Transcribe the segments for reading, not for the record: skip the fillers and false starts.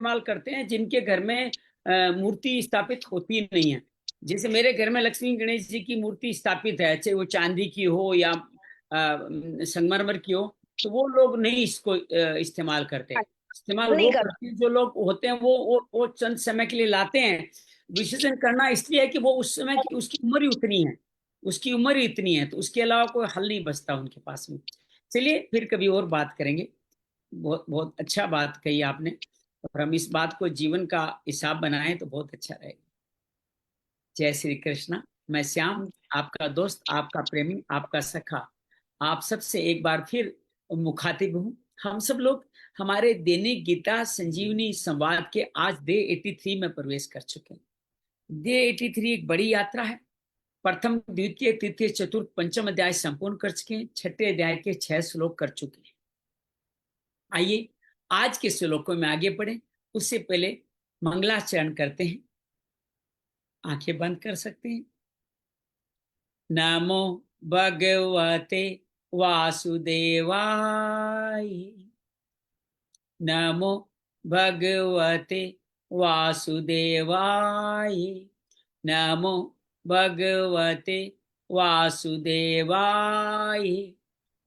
इस्तेमाल करते हैं जिनके घर में मूर्ति स्थापित होती नहीं है। जैसे मेरे घर में लक्ष्मी गणेश जी की मूर्ति स्थापित है, चाहे वो चांदी की हो या संगमरमर की हो, तो वो लोग नहीं इसको इस्तेमाल करते। इस्तेमाल नहीं वो कर। करते हैं जो लोग होते हैं, वो चंद समय के लिए लाते हैं। विसर्जन करना इसलिए है कि वो उस समय की उसकी उम्र ही उतनी है, उसकी उम्र ही इतनी है, तो उसके अलावा कोई हल नहीं बचता उनके पास में। चलिए फिर कभी और बात करेंगे। बहुत बहुत अच्छा बात कही आपने, और हम इस बात को जीवन का हिसाब बनाएं तो बहुत अच्छा रहेगा। जय श्री कृष्णा। मैं श्याम, आपका दोस्त, आपका प्रेमी, आपका सखा, आप सबसे एक बार फिर मुखातिब हूँ। हम सब लोग हमारे दैनिक गीता संजीवनी संवाद के आज डे 83 में प्रवेश कर चुके हैं। डे 83 एक बड़ी यात्रा है। प्रथम, द्वितीय, तृतीय, चतुर्थ, पंचम अध्याय संपूर्ण कर चुके हैं। छठे अध्याय के 6 श्लोक कर चुके हैं। आइए आज के श्लोकों में आगे बढ़े, उससे पहले मंगलाचरण करते हैं। आंखें बंद कर सकते हैं। नमो भगवते वासुदेवाय। नमो भगवते वासुदेवाय। नमो भगवते वासुदेवाय।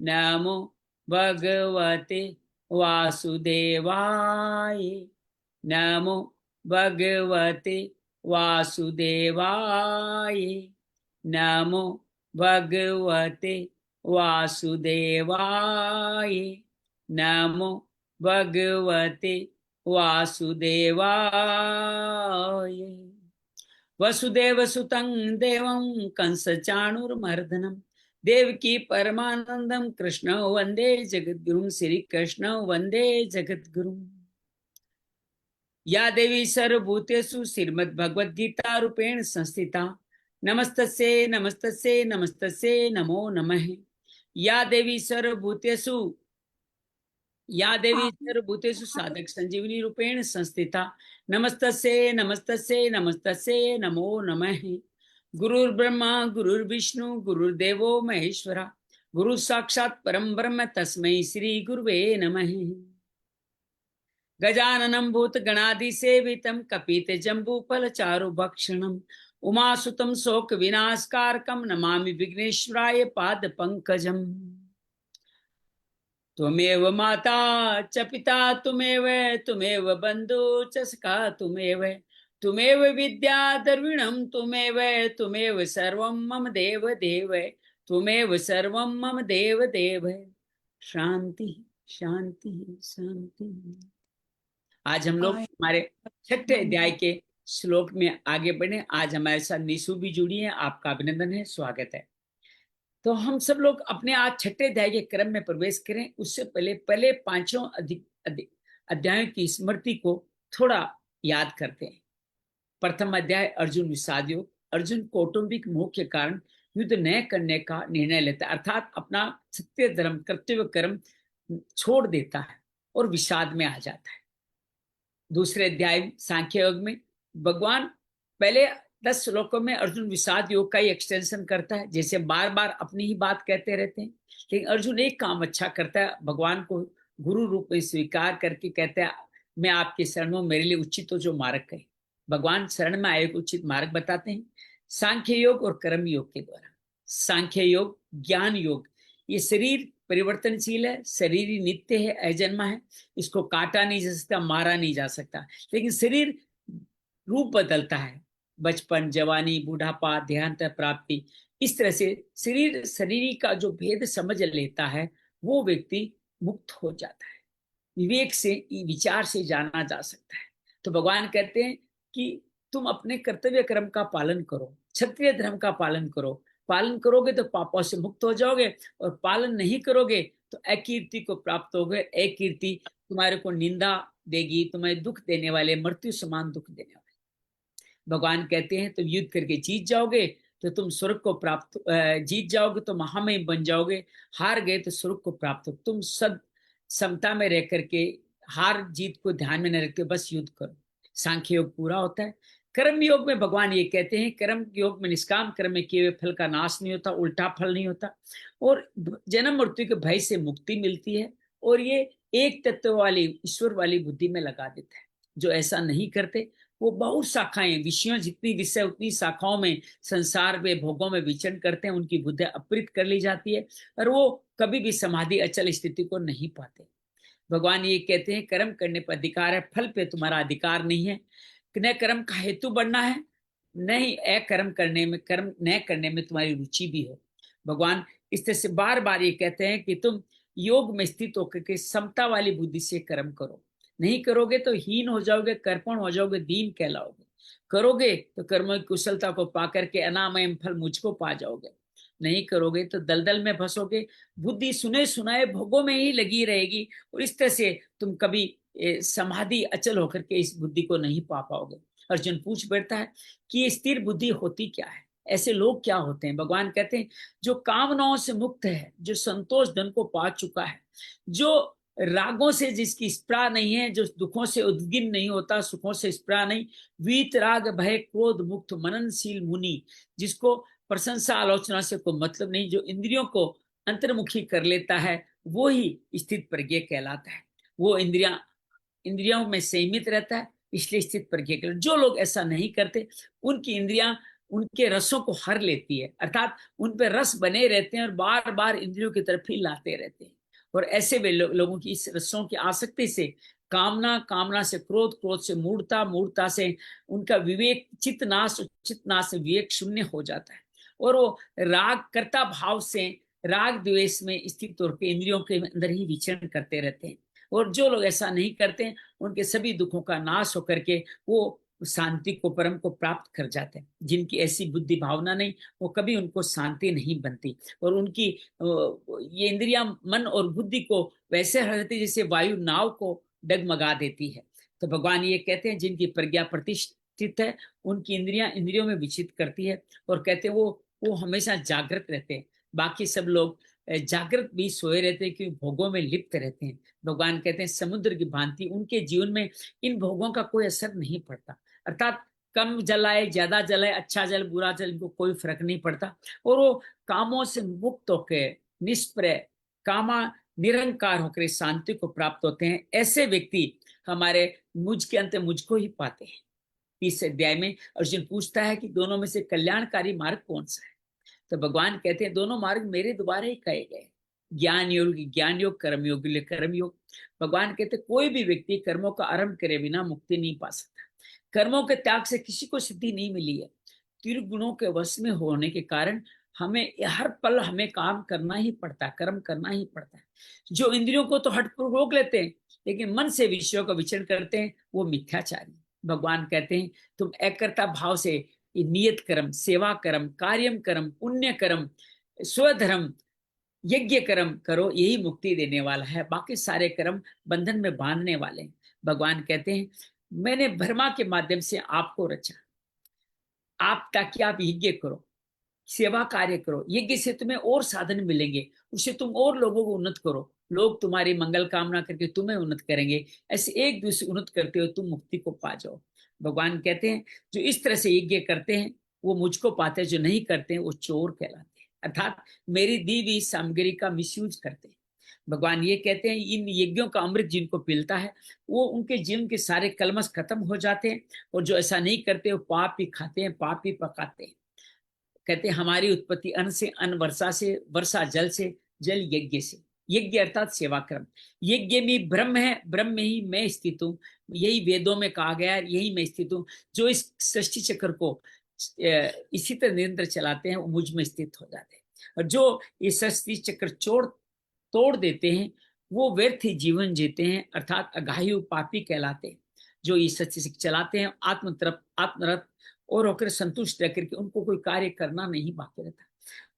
नमो भगवते वासुदेवाय। नमो भगवते वासुदेवाय। नमो भगवते वासुदेवाय। नमो भगवते वासुदेवाय। वसुदेव सुतं देवं कंस चाणूरमर्दनम देवकी परमानंदम कृष्ण वंदे जगद्गुरुं। श्री कृष्ण वंदे जगद्गुरुं। या देवी सर्वभूतेषु श्रीमद्भगवद्गीता रूपेण संस्थिता नमस्तस्यै नमस्तस्यै नमस्तस्यै नमो नमः। या देवी सर्वभूतेषु साधक संजीवनी रूपेण संस्थिता नमस्तस्यै नमस्तस्यै नमस्तस्यै नमो नमः। गुरुर्ब्रह्मा गुरुर्विष्णु गुरुर्देवो महेश्वरा गुरु साक्षात् परम ब्रह्म तस्मै श्री गुरुवे नमः। गजाननं भूतगणाधिसेवितं कपितजम्बूफलचारुभक्षणं उमासुतं शोकविनाशकारकं नमामि विघ्नेश्वराय पादपङ्कजम्। त्वमेव माता च पिता त्वमेव त्वमेव बन्धु च सखा त्वमेव त्वमेव विद्या द्रविणं त्वमेव त्वमेव सर्वं मम देव देव त्वमेव सर्वं मम देव देव। शांति शांति शांति। आज हम लोग हमारे छठे अध्याय के श्लोक में आगे बढ़े। आज हमारे साथ निशु भी जुड़ी है। आपका अभिनंदन है, स्वागत है। तो हम सब लोग अपने आज छठे अध्याय के क्रम में प्रवेश करें, उससे पहले पहले पांचों अध्यायों की स्मृति को थोड़ा याद करते हैं। प्रथम अध्याय अर्जुन विषाद योग। अर्जुन कौटुंबिक मोह के कारण युद्ध न करने का निर्णय लेता है, अर्थात अपना सत्य धर्म कर्तव्य कर्म छोड़ देता है और विषाद में आ जाता है। दूसरे अध्याय सांख्य योग में भगवान पहले 10 श्लोकों में अर्जुन विषाद योग का ही एक्सटेंशन करता है, जैसे बार बार अपनी ही बात कहते रहते हैं। लेकिन अर्जुन एक काम अच्छा करता है, भगवान को गुरु रूप में स्वीकार करके कहता है मैं आपके शरण में, मेरे लिए उचित हो जो मार्ग कहे। भगवान शरण में आए उचित मार्ग बताते हैं सांख्य योग और कर्म योग के द्वारा। सांख्य योग ज्ञान योग, ये शरीर परिवर्तनशील है, शरीर ही नित्य है, अजन्मा है, इसको काटा नहीं जा सकता, मारा नहीं जा सकता। लेकिन शरीर रूप बदलता है, बचपन, जवानी, बुढ़ापा, देहांत, प्राप्ति, इस तरह से शरीर का जो भेद समझ लेता है वो व्यक्ति मुक्त हो जाता है। विवेक से, विचार से जाना जा सकता है। तो भगवान कहते हैं कि तुम अपने कर्तव्य कर्म का पालन करो, क्षत्रिय धर्म का पालन करो। पालन करोगे तो पापों से मुक्त हो जाओगे, और पालन नहीं करोगे तो अकीर्ति को प्राप्त होगे। अकीर्ति तुम्हारे को निंदा देगी, तुम्हें दुख देने वाले, मृत्यु समान दुख देने वाले। भगवान कहते हैं तुम युद्ध करके जीत जाओगे तो तुम स्वर्ग को प्राप्त, जीत जाओगे तो महामय बन जाओगे, हार गए तो स्वर्ग को प्राप्त हो। तुम सब समता में रह करके हार जीत को ध्यान में न रखते, बस युद्ध करो। सांख्य योग पूरा होता है। कर्म योग में भगवान ये कहते हैं, कर्म योग में निष्काम कर्म में किए हुए फल का नाश नहीं होता, उल्टा फल नहीं होता, और जन्म मृत्यु के भय से मुक्ति मिलती है, और ये एक तत्व वाली ईश्वर वाली बुद्धि में लगा देता है। जो ऐसा नहीं करते वो बहुत शाखाएं, विषयों जितनी विषय उतनी शाखाओं में संसार में भोगों में विचरण करते हैं, उनकी बुद्धि अपहृत कर ली जाती है और वो कभी भी समाधि अचल स्थिति को नहीं पाते। भगवान ये कहते हैं कर्म करने पर अधिकार है, फल पे तुम्हारा अधिकार नहीं है। न कर्म का हेतु बनना है, नहीं अकर्म करने में, कर्म न करने में तुम्हारी रुचि भी हो। भगवान इस तरह से बार बार ये कहते हैं कि तुम योग में स्थित होकर के समता वाली बुद्धि से कर्म करो। नहीं करोगे तो हीन हो जाओगे, कर्पण हो जाओगे, दीन कहलाओगे। करोगे तो कर्म की कुशलता को पा करके अनामय फल मुझको पा जाओगे। नहीं करोगे तो दलदल में फंसोगे, बुद्धि सुने सुनाए भोगों में ही लगी रहेगी और इस तरह से तुम कभी समाधि अचल होकर के इस बुद्धि को नहीं पा पाओगे। अर्जुन पूछ बैठता है कि ये स्थिर बुद्धि होती क्या है, ऐसे लोग क्या होते हैं। भगवान कहते हैं जो कामनाओं से मुक्त है, जो संतोष धन को पा चुका है, जो रागों से जिसकी स्पृहा नहीं है, जो दुखों से उद्विग्न नहीं होता, सुखों से स्पृहा नहीं, वीत राग भय क्रोध मुक्त मननशील मुनि, जिसको प्रशंसा आलोचना से कोई मतलब नहीं, जो इंद्रियों को अंतर्मुखी कर लेता है, वो ही स्थित प्रज्ञ कहलाता है। वो इंद्रियों में सीमित रहता है, इसलिए स्थित प्रज्ञ कहलाता है। जो लोग ऐसा नहीं करते, उनकी इंद्रियां उनके रसों को हर लेती है, अर्थात उन पर रस बने रहते हैं और बार बार इंद्रियों की तरफ ही लाते रहते हैं। और ऐसे वे लोगों की इस रसों की आसक्ति से कामना, कामना से क्रोध, क्रोध से मूढ़ता, मूढ़ता से उनका विवेक, चित्त नाश, चित्त नाश से विवेक शून्य हो जाता है और वो राग कर्ता भाव से राग द्वेष में स्थित होकर इंद्रियों के अंदर ही विचरण करते रहते हैं। और जो लोग ऐसा नहीं करते, उनके सभी दुखों का नाश होकर के वो शांति को, परम को प्राप्त कर जाते हैं। जिनकी ऐसी बुद्धि भावना नहीं, वो कभी उनको शांति नहीं बनती और उनकी ये इंद्रियां मन और बुद्धि को वैसे हर देती जैसे वायु नाव को डगमगा देती है। तो भगवान ये कहते हैं जिनकी प्रज्ञा प्रतिष्ठित है, उनकी इंद्रियां इंद्रियों में विचित करती है और कहते हैं वो हमेशा जागृत रहते हैं। बाकी सब लोग जागृत भी सोए रहते हैं क्योंकि भोगों में लिप्त रहते हैं। भगवान कहते हैं समुद्र की भांति उनके जीवन में इन भोगों का कोई असर नहीं पड़ता, अर्थात कम जलाए, ज्यादा जलाए, अच्छा जल, बुरा जल, इनको कोई फर्क नहीं पड़ता और वो कामों से मुक्त होकर निष्प्रय, कामा निरंकार होकर शांति को प्राप्त होते हैं। ऐसे व्यक्ति हमारे मुझ के अंत मुझको ही पाते हैं। इस अध्याय में अर्जुन पूछता है कि दोनों में से कल्याणकारी मार्ग कौन सा है। तो भगवान कहते हैं दोनों मार्ग मेरे द्वारा ही कहे गए, ज्ञान योग, कर्म योग के लिए कर्म योग। भगवान कहते कोई भी व्यक्ति कर्मों का आरंभ करे बिना मुक्ति नहीं पा सकता। कर्मों के त्याग से किसी को सिद्धि नहीं मिली है। त्रिगुणों के वश में होने के कारण हमें हर पल हमें काम करना ही पड़ता है, कर्म करना ही पड़ता है। जो इंद्रियों को तो हटपूर्वक रोक लेते हैं, लेकिन मन से विषयों का विचरण करते हैं, वो मिथ्याचारी। भगवान कहते हैं तुम एकर्ता भाव से नियत कर्म, सेवा कर्म, कार्यम कर्म, पुण्य कर्म, स्वधर्म, यज्ञ कर्म करो, यही मुक्ति देने वाला है। बाकी सारे कर्म बंधन में बांधने वाले हैं। भगवान कहते हैं मैंने ब्रह्मा के माध्यम से आपको रचा, आप ताकि आप यज्ञ करो, सेवा कार्य करो। यज्ञ से तुम्हें और साधन मिलेंगे, उससे तुम और लोगों को उन्नत करो, लोग तुम्हारी मंगल कामना करके तुम्हें उन्नत करेंगे। ऐसे एक दूसरे उन्नत करते हो तुम मुक्ति को पा जाओ। भगवान कहते हैं जो इस तरह से यज्ञ करते हैं वो मुझको पाते हैं, जो नहीं करते हैं वो चोर कहलाते हैं, अर्थात मेरी दी हुई सामग्री का मिसयूज करते हैं। भगवान ये कहते हैं इन यज्ञों का अमृत जिनको पिलता है वो उनके जीवन के सारे कलमश खत्म हो जाते हैं, और जो ऐसा नहीं करते वो पाप ही खाते हैं, पाप ही पकाते हैं। कहते हैं हमारी उत्पत्ति अन्न से, अन्न वर्षा से, वर्षा जल से, जल यज्ञ से। यज्ञ अर्थात सेवा कर्म। यज्ञ में ब्रह्म है, ब्रह्म में ही मैं स्थित हूँ, यही वेदों में कहा गया है, यही मैं स्थित हूँ। जो इस सृष्टि चक्र को इसी तरह निरंतर चलाते हैं वो मुझ में स्थित हो जाते हैं, और जो ये सृष्टि चक्र तोड़ देते हैं वो व्यर्थ ही जीवन जीते हैं, अर्थात अघायु पापी कहलाते हैं। जो ये सृष्टि चक्र चलाते हैं आत्मरत और होकर संतुष्ट रह करके उनको कोई कार्य करना नहीं बाकी रहता।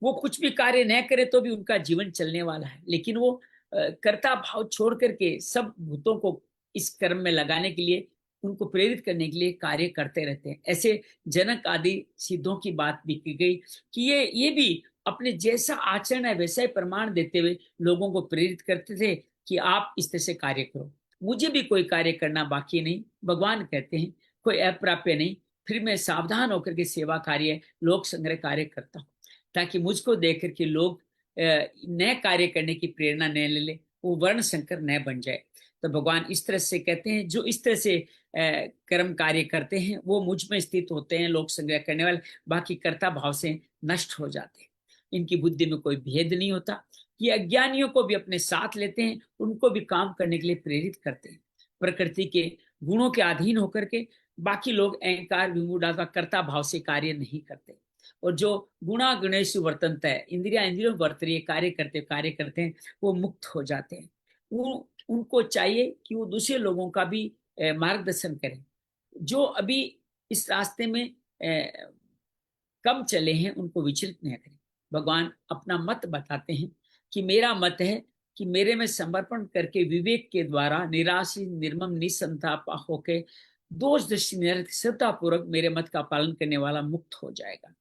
वो कुछ भी कार्य न करे तो भी उनका जीवन चलने वाला है, लेकिन वो कर्ता भाव छोड़ करके सब भूतों को इस कर्म में लगाने के लिए, उनको प्रेरित करने के लिए कार्य करते रहते हैं। ऐसे जनक आदि सिद्धों की बात भी की गई कि ये भी अपने जैसा आचरण है वैसा ही प्रमाण देते हुए लोगों को प्रेरित करते थे कि आप इस तरह से कार्य करो। मुझे भी कोई कार्य करना बाकी नहीं, भगवान कहते हैं कोई अप्राप्य नहीं, फिर मैं सावधान होकर के सेवा कार्य, लोक संग्रह कार्य करता हूँ, ताकि मुझको देख करके लोग नए कार्य करने की प्रेरणा न ले ले, वो वर्ण संकर न बन जाए। तो भगवान इस तरह से कहते हैं, जो इस तरह से कर्म कार्य करते हैं वो मुझ में स्थित होते हैं, लोक संग्रह करने वाले, बाकी कर्ता भाव से नष्ट हो जाते हैं। इनकी बुद्धि में कोई भेद नहीं होता। ये अज्ञानियों को भी अपने साथ लेते हैं, उनको भी काम करने के लिए प्रेरित करते हैं। प्रकृति के गुणों के अधीन होकर के बाकी लोग अहंकार विमूढ़ता कर्ता भाव से कार्य नहीं करते। और जो गुणा गणेश वर्तनता है, इंद्रियों वर्त रही है, कार्य करते हैं, वो मुक्त हो जाते हैं। उनको चाहिए कि वो दूसरे लोगों का भी मार्गदर्शन करें। जो अभी इस रास्ते में कम चले हैं उनको विचलित नहीं करें। भगवान अपना मत बताते हैं कि मेरा मत है कि मेरे में समर्पण करके विवेक के द्वारा निराशी निर्मम निसंताप होके दोष दृष्टि निरत श्रद्धा पूर्वक मेरे मत का पालन करने वाला मुक्त हो जाएगा।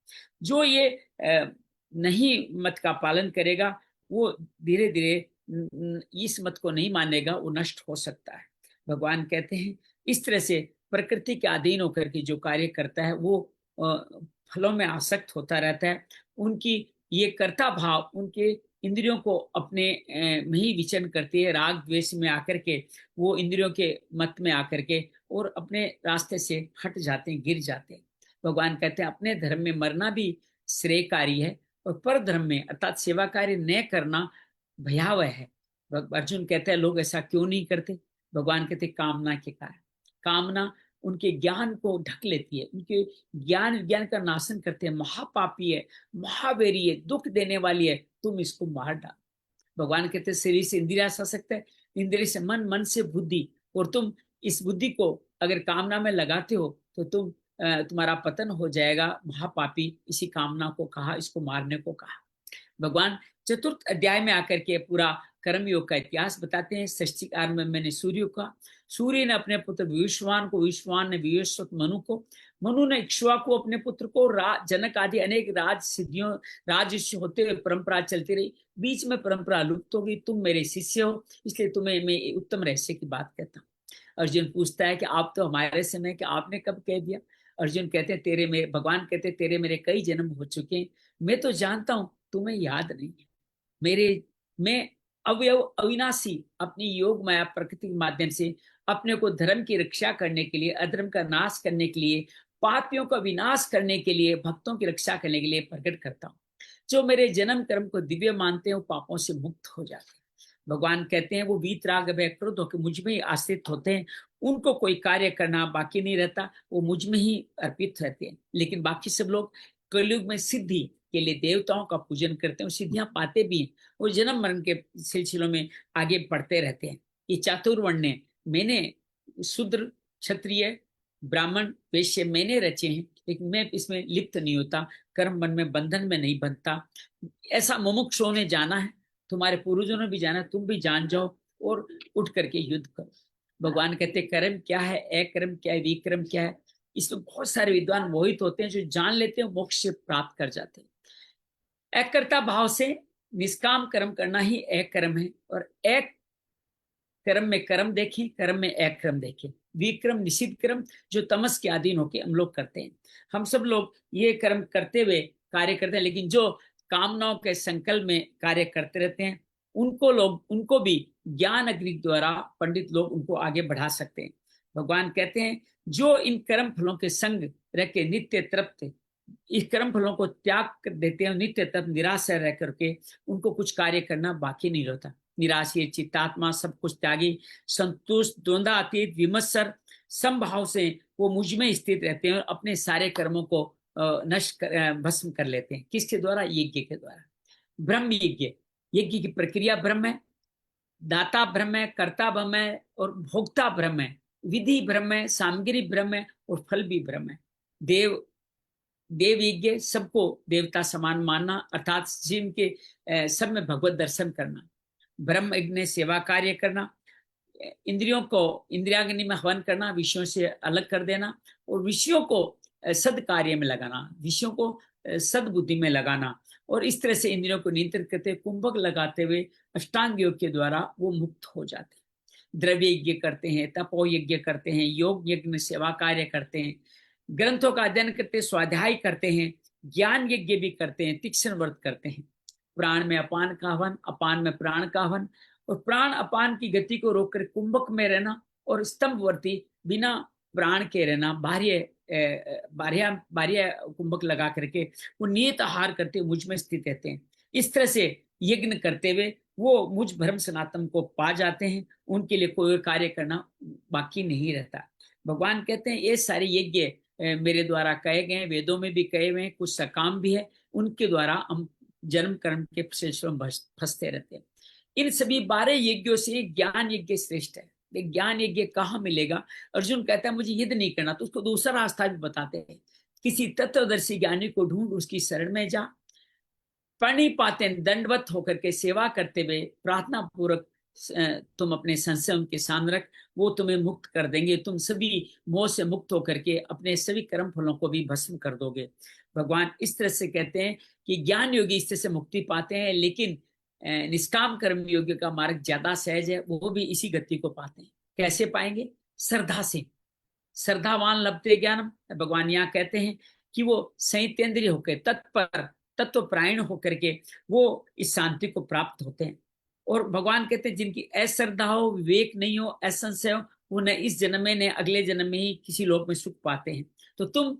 जो ये नहीं मत का पालन करेगा वो धीरे धीरे इस मत को नहीं मानेगा, वो नष्ट हो सकता है। भगवान कहते हैं इस तरह से प्रकृति के अधीन होकर के जो कार्य करता है वो फलों में आसक्त होता रहता है। उनकी ये कर्ता भाव उनके इंद्रियों को अपने में ही विचरण करती है, राग द्वेष में आकर के वो इंद्रियों के मत में आकर के और अपने रास्ते से हट जाते हैं, गिर जाते हैं। भगवान कहते हैं अपने धर्म में मरना भी श्रेयकारी है और पर धर्म में अर्थात सेवा कार्य न करना भयावह है। अर्जुन कहते हैं लोग ऐसा क्यों नहीं करते? भगवान कहते कामना के कारण। कामना उनके ज्ञान को ढक लेती है, उनके ज्ञान का नाशन करते हैं। महापापी है, महावेरी है, दुख देने वाली है, तुम इसको मार डालो। भगवान कहते हैं शरीर से इंद्रिया सशक्त है, इंद्रिय से मन, मन से बुद्धि, और तुम इस बुद्धि को अगर कामना में लगाते हो तो तुम्हारा पतन हो जाएगा। महापापी इसी कामना को कहा, इसको मारने को कहा। भगवान चतुर्थ अध्याय में आकर के पूरा कर्मयोग का इतिहास बताते हैं। षष्टिकार में मैंने सूर्य का, सूर्य ने अपने पुत्र विश्वान को, विश्वान ने विश्वत मनु को, मनु ने इक्ष्वाकु अपने पुत्र को, जनक आदि अनेक राज सिद्धियों राजर्षि होते हुए परंपरा चलती रही। बीच में परंपरा लुप्त हो गई। तुम मेरे शिष्य हो इसलिए तुम्हें मैं उत्तम रहस्य की बात कहता हूँ। अर्जुन पूछता है कि आप तो हमारे समय के, आपने कब कह दिया? अर्जुन कहते हैं तेरे मेरे, भगवान कहते हैं तेरे मेरे कई जन्म हो चुके हैं, मैं तो जानता हूं तुम्हें याद नहीं है। मैं अवयव अविनाशी अपनी योग माया प्रकृति के माध्यम से अपने को धर्म की रक्षा करने के लिए, अधर्म का नाश करने के लिए, पापियों का विनाश करने के लिए, भक्तों की रक्षा करने के लिए प्रकट करता हूँ। जो मेरे जन्म कर्म को दिव्य मानते हैं वो पापों से मुक्त हो जाते हैं। भगवान कहते हैं वो वीतराग भय क्रोध होकर मुझ में ही आश्रित होते हैं, उनको कोई कार्य करना बाकी नहीं रहता, वो मुझ में ही अर्पित रहते हैं। लेकिन बाकी सब लोग कलयुग में सिद्धि के लिए देवताओं का पूजन करते हैं, सिद्धियां पाते भी हैं, वो जन्म मरण के सिलसिलों में आगे बढ़ते रहते हैं। ये चातुर्वर्ण मैंने शूद्र क्षत्रिय ब्राह्मण वैश्य मैंने रचे हैं, लेकिन मैं इसमें लिप्त नहीं होता, कर्म मन में बंधन में नहीं बंधता। ऐसा मुमुक्षुओं ने जाना है, तुम्हारे पूर्वजों ने भी जाना, तुम भी जान जाओ और उठ करके युद्ध करो। भगवान कहते कर्म क्या है, अकर्म क्या है, विक्रम क्या है। इसमें बहुत सारे विद्वान मोहित होते हैं, जो जान लेते हैं मोक्ष से प्राप्त कर जाते हैं। अकर्ता भाव से निष्काम कर्म करना ही अकर्म है, और एक कर्म में कर्म देखें, कर्म में अकर्म देखें। विक्रम निषिद्ध कर्म जो तमस के अधीन होकर हम लोग करते हैं। हम सब लोग ये कर्म करते हुए कार्य करते हैं, लेकिन जो कामनाओं के संकल्प में कार्य करते रहते हैं उनको भी ज्ञान अग्नि द्वारा पंडित लोग उनको आगे बढ़ा सकते हैं। भगवान कहते हैं जो इन कर्म फलों के संग रह के नित्य तृप्त इस कर्म फलों को त्याग कर देते हैं, नित्य तृप्त निराश रह करके उनको कुछ कार्य करना बाकी नहीं रहता। निराशी चित्तात्मा सब कुछ त्यागी संतुष्ट द्वंद्वातीत विमत्सर समभाव से वो मुझ में स्थित रहते हैं और अपने सारे कर्मों को नष्ट भस्म कर लेते हैं। किसके द्वारा? यज्ञ के द्वारा। ब्रह्म यज्ञ की प्रक्रिया ब्रह्म है, दाता ब्रह्म है, कर्ता ब्रह्म है और भोक्ता ब्रह्म है, विधि ब्रह्म है, सामग्री ब्रह्म है और फल भी ब्रह्म है। देव यज्ञ सबको देवता समान मानना, अर्थात जिनके सब में भगवत दर्शन करना। ब्रह्म यज्ञ सेवा कार्य करना, इंद्रियों को इंद्रियाग्नि में हवन करना, विषयों से अलग कर देना और विषयों को सद कार्य में लगाना, विषयों को सदबुद्धि में लगाना, और इस तरह से इंद्रियों को नियंत्रित करते कुंभक लगाते हुए अष्टांग योग के द्वारा वो मुक्त हो जाते हैं। द्रव्य यज्ञ करते हैं, तपो यज्ञ करते हैं, योग यज्ञ सेवा कार्य करते हैं, ग्रंथों का अध्ययन करते, स्वाध्याय करते हैं, ज्ञान यज्ञ भी करते हैं, तीक्ष्ण व्रत करते हैं। प्राण में अपान का हवन, अपान में प्राण का हवन और प्राण अपान की गति को रोककर कुंभक में रहना और स्तंभवर्ती बिना प्राण के रहना, बाह्य कुंभक लगा करके वो नियत आहार करते मुझ में स्थित रहते हैं। इस तरह से यज्ञ करते हुए वो मुझ भ्रम सनातन को पा जाते हैं, उनके लिए कोई कार्य करना बाकी नहीं रहता। भगवान कहते हैं ये सारे यज्ञ मेरे द्वारा कहे गए, वेदों में भी कहे हुए हैं, कुछ सकाम भी है, उनके द्वारा हम जन्म कर्म के सिलसिलों में फंसते रहते हैं। इन सभी 12 यज्ञों से ज्ञान यज्ञ श्रेष्ठ है। ज्ञान यज्ञ कहाँ मिलेगा? अर्जुन कहता है मुझे युद्ध नहीं करना, तो उसको दूसरा रास्ता भी बताते हैं, किसी तत्वदर्शी ज्ञानी को ढूंढ, उसकी शरण में जा, पाते दंडवत होकर के सेवा करते हुए प्रार्थना पूर्वक तुम अपने संशय उनके सामने रख, वो तुम्हें मुक्त कर देंगे, तुम सभी मोह से मुक्त होकर के अपने सभी कर्म फलों को भी भस्म कर दोगे। भगवान इस तरह से कहते हैं कि ज्ञान योगी इस तरह से मुक्ति पाते हैं, लेकिन निष्काम कर्म योगी का मार्ग ज्यादा सहज है, वो भी इसी गति को पाते हैं। कैसे पाएंगे? श्रद्धा से। श्रद्धावान लभते ज्ञानम। भगवान यहाँ कहते हैं कि वो संयतेंद्रिय होकर तत्पर तत्व प्रायण होकर के वो इस शांति को प्राप्त होते हैं। और भगवान कहते हैं जिनकी अश्रद्धा हो, विवेक नहीं हो, असंशय हो, वो न इस जन्म में न अगले जन्म में ही किसी लोक में सुख पाते हैं। तो तुम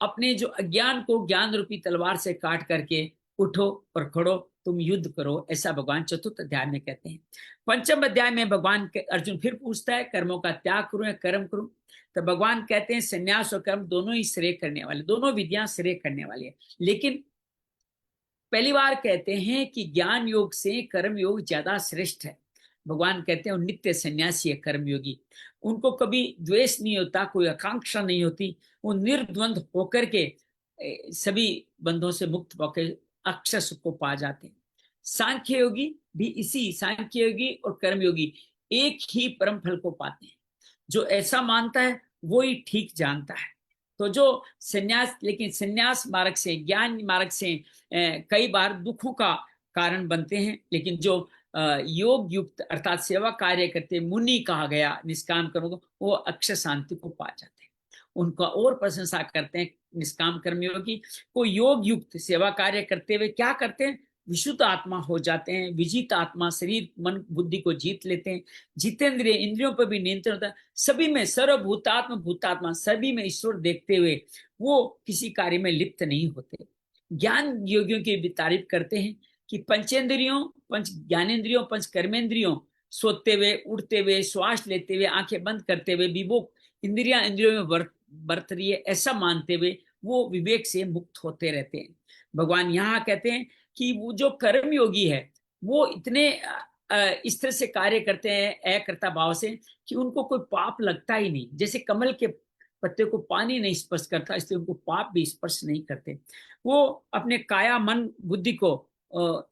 अपने जो अज्ञान को ज्ञान रूपी तलवार से काट करके उठो और खड़ो, तुम युद्ध करो, ऐसा भगवान चतुर्थ अध्याय में कहते हैं। पंचम अध्याय में भगवान अर्जुन फिर पूछता है कर्मों का त्याग करूं या कर्म करूं? तो भगवान कहते हैं संन्यास और कर्म दोनों ही श्रेय करने वाले, दोनों विधियां श्रेय करने वाली है, लेकिन पहली बार कहते हैं कि ज्ञान योग से कर्म योग ज्यादा श्रेष्ठ है। भगवान कहते हैं नित्य सन्यासी है कर्मयोगी, उनको कभी द्वेष नहीं होता, कोई आकांक्षा नहीं होती, वो निर्द्वंद होकर के सभी बंधों से मुक्त होकर अक्षर सुख को पा जाते हैं। सांख्य योगी भी इसी, सांख्य योगी और कर्मयोगी एक ही परम फल को पाते हैं। जो ऐसा मानता है वो ही ठीक जानता है। तो जो संन्यास, लेकिन संन्यास मार्ग से, ज्ञान मार्ग से कई बार दुखों का कारण बनते हैं, लेकिन जो योग युक्त अर्थात सेवा कार्य करते मुनि कहा गया निष्काम कर्म, वो अक्षर शांति को पा जाते हैं। उनका और प्रशंसा करते हैं निष्काम कर्मयोगी को, योग युक्त सेवा कार्य करते हुए क्या करते हैं? विशुद्ध आत्मा हो जाते हैं, विजित आत्मा, शरीर मन बुद्धि को जीत लेते हैं, जितेंद्रिय इंद्रियों पर भी नियंत्रण होता है, सभी में सर्वभूतात्मा भूतात्मा, सभी में ईश्वर देखते हुए वो किसी कार्य में लिप्त नहीं होते। ज्ञान योगियों की भी तारीफ करते हैं कि पंचेंद्रियों, पंच ज्ञानेन्द्रियों, पंच कर्मेंद्रियों, सोते हुए, उड़ते हुए, श्वास लेते हुए, आंखें बंद करते हुए विभोग इंद्रियों में बरत रही है, ऐसा मानते हुए वो विवेक से मुक्त होते रहते हैं। भगवान यहाँ कहते हैं कि वो जो कर्म योगी है वो इतने इस तरह से कार्य करते हैं अकर्ता भाव से कि उनको कोई पाप लगता ही नहीं। जैसे कमल के पत्ते को पानी नहीं स्पर्श करता, इसलिए उनको पाप भी स्पर्श नहीं करते। वो अपने काया मन बुद्धि को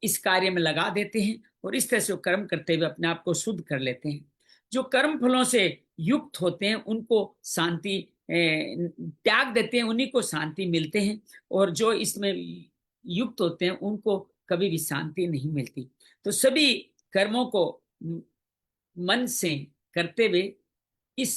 इस कार्य में लगा देते हैं और इस तरह से वो कर्म करते हुए अपने आप को शुद्ध कर लेते हैं। जो कर्म फलों से युक्त होते हैं उनको शांति त्याग देते हैं, उन्हीं को शांति मिलते हैं, और जो इसमें युक्त होते हैं उनको कभी भी शांति नहीं मिलती। तो सभी कर्मों को मन से करते हुए इस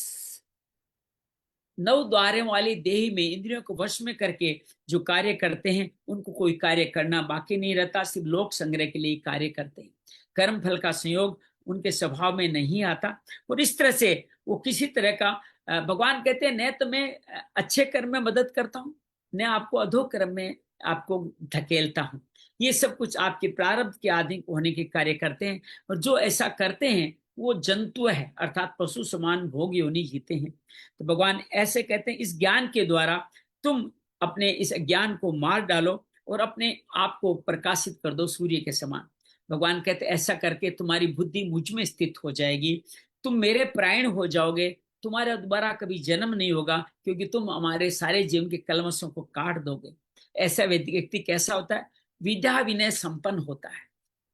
9 द्वारों वाली देही में इंद्रियों को वश में करके जो कार्य करते हैं उनको कोई कार्य करना बाकी नहीं रहता, सिर्फ लोक संग्रह के लिए कार्य करते हैं। कर्म फल का संयोग उनके स्वभाव में नहीं आता, और इस तरह से वो किसी तरह का भगवान कहते हैं न तो मैं अच्छे कर्म में मदद करता हूँ, न आपको अधो कर्म में आपको धकेलता हूँ। ये सब कुछ आपके प्रारब्ध के आधीन होने के कार्य करते हैं, और जो ऐसा करते हैं वो जंतु है, अर्थात पशु समान भोग योनि जीते हैं। तो भगवान ऐसे कहते हैं इस ज्ञान के द्वारा तुम अपने इस अज्ञान को मार डालो और अपने आप को प्रकाशित कर दो सूर्य के समान। भगवान कहते ऐसा करके तुम्हारी बुद्धि मुझ में स्थित हो जाएगी, तुम मेरे प्राण हो जाओगे, तुम्हारा दोबारा कभी जन्म नहीं होगा, क्योंकि तुम हमारे सारे जीवन के कलमशों को काट दोगे। ऐसा व्यक्ति कैसा होता है? विद्या विनय संपन्न होता है।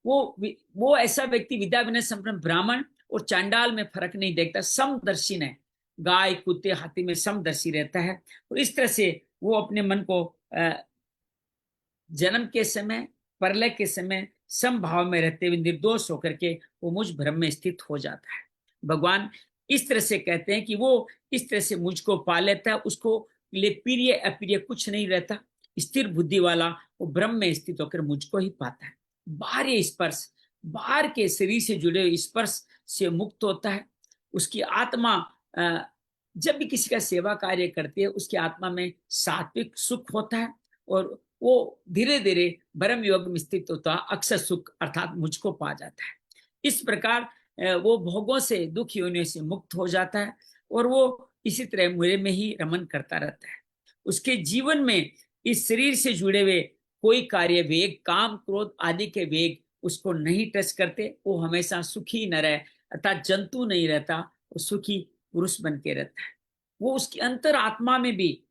वो ऐसा व्यक्ति विद्या विनय संपन्न ब्राह्मण और चांडाल में फर्क नहीं देखता, समदर्शी है, गाय कुत्ते हाथी में समदर्शी रहता है। और इस तरह से वो अपने मन को जन्म के समय, प्रलय के समय समभाव में रहते हुए निर्दोष होकर के वो मुझ भ्रम में स्थित हो जाता है। भगवान इस तरह से कहते हैं कि वो इस तरह से मुझको पा लेता है, उसको लिए प्रिय अप्रिय कुछ नहीं रहता, स्थिर बुद्धि वाला वो ब्रह्म में स्थित होकर मुझको ही पाता है। बाहरी स्पर्श बाहर के शरीर से जुड़े हुए स्पर्श से मुक्त होता है। उसकी आत्मा जब भी किसी का सेवा कार्य करती है, उसकी आत्मा में सात्विक सुख होता है और वो धीरे धीरे ब्रह्म योग में स्थित होता है, अक्षर सुख अर्थात मुझको पा जाता है। इस प्रकार वो भोगों से, दुख योनियों से मुक्त हो जाता है और वो इसी तरह मुझे में ही रमन करता रहता है। उसके जीवन में इस शरीर से जुड़े हुए कोई कार्य वेग, काम, क्रोध आदि के वेग उसको नहीं टच करते। वो हमेशा सुखी न रहे, अर्थात जंतु नहीं रहता, वो सुखी पुरुष बन के रहता है। वो उसकी अंतर आत्मा में भी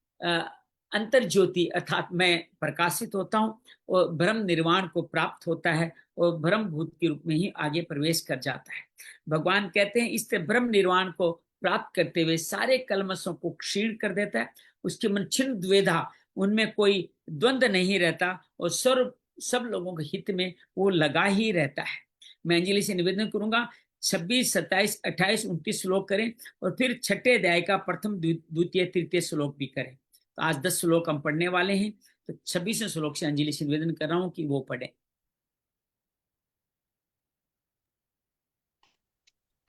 अंतर ज्योति अर्थात मैं प्रकाशित होता हूँ और ब्रह्म निर्वाण को प्राप्त होता है और ब्रह्म भूत के रूप में ही आगे प्रवेश कर जाता है। भगवान कहते हैं इस ब्रह्म निर्वाण को प्राप्त करते हुए सारे कलमशों को क्षीण कर देता है। उसके मन छिन्न द्वेधा, उनमें कोई द्वंद्व नहीं रहता और सर्व सब लोगों के हित में वो लगा ही रहता है। मैं अंजलि से निवेदन करूंगा 26, 27, 28, 29 श्लोक करें और फिर छठे अध्याय का प्रथम, द्वितीय, तृतीय श्लोक भी करें। तो आज 10 श्लोक हम पढ़ने वाले हैं, तो 26वें श्लोक से अंजलि से निवेदन कर रहा हूं कि वो पढ़े।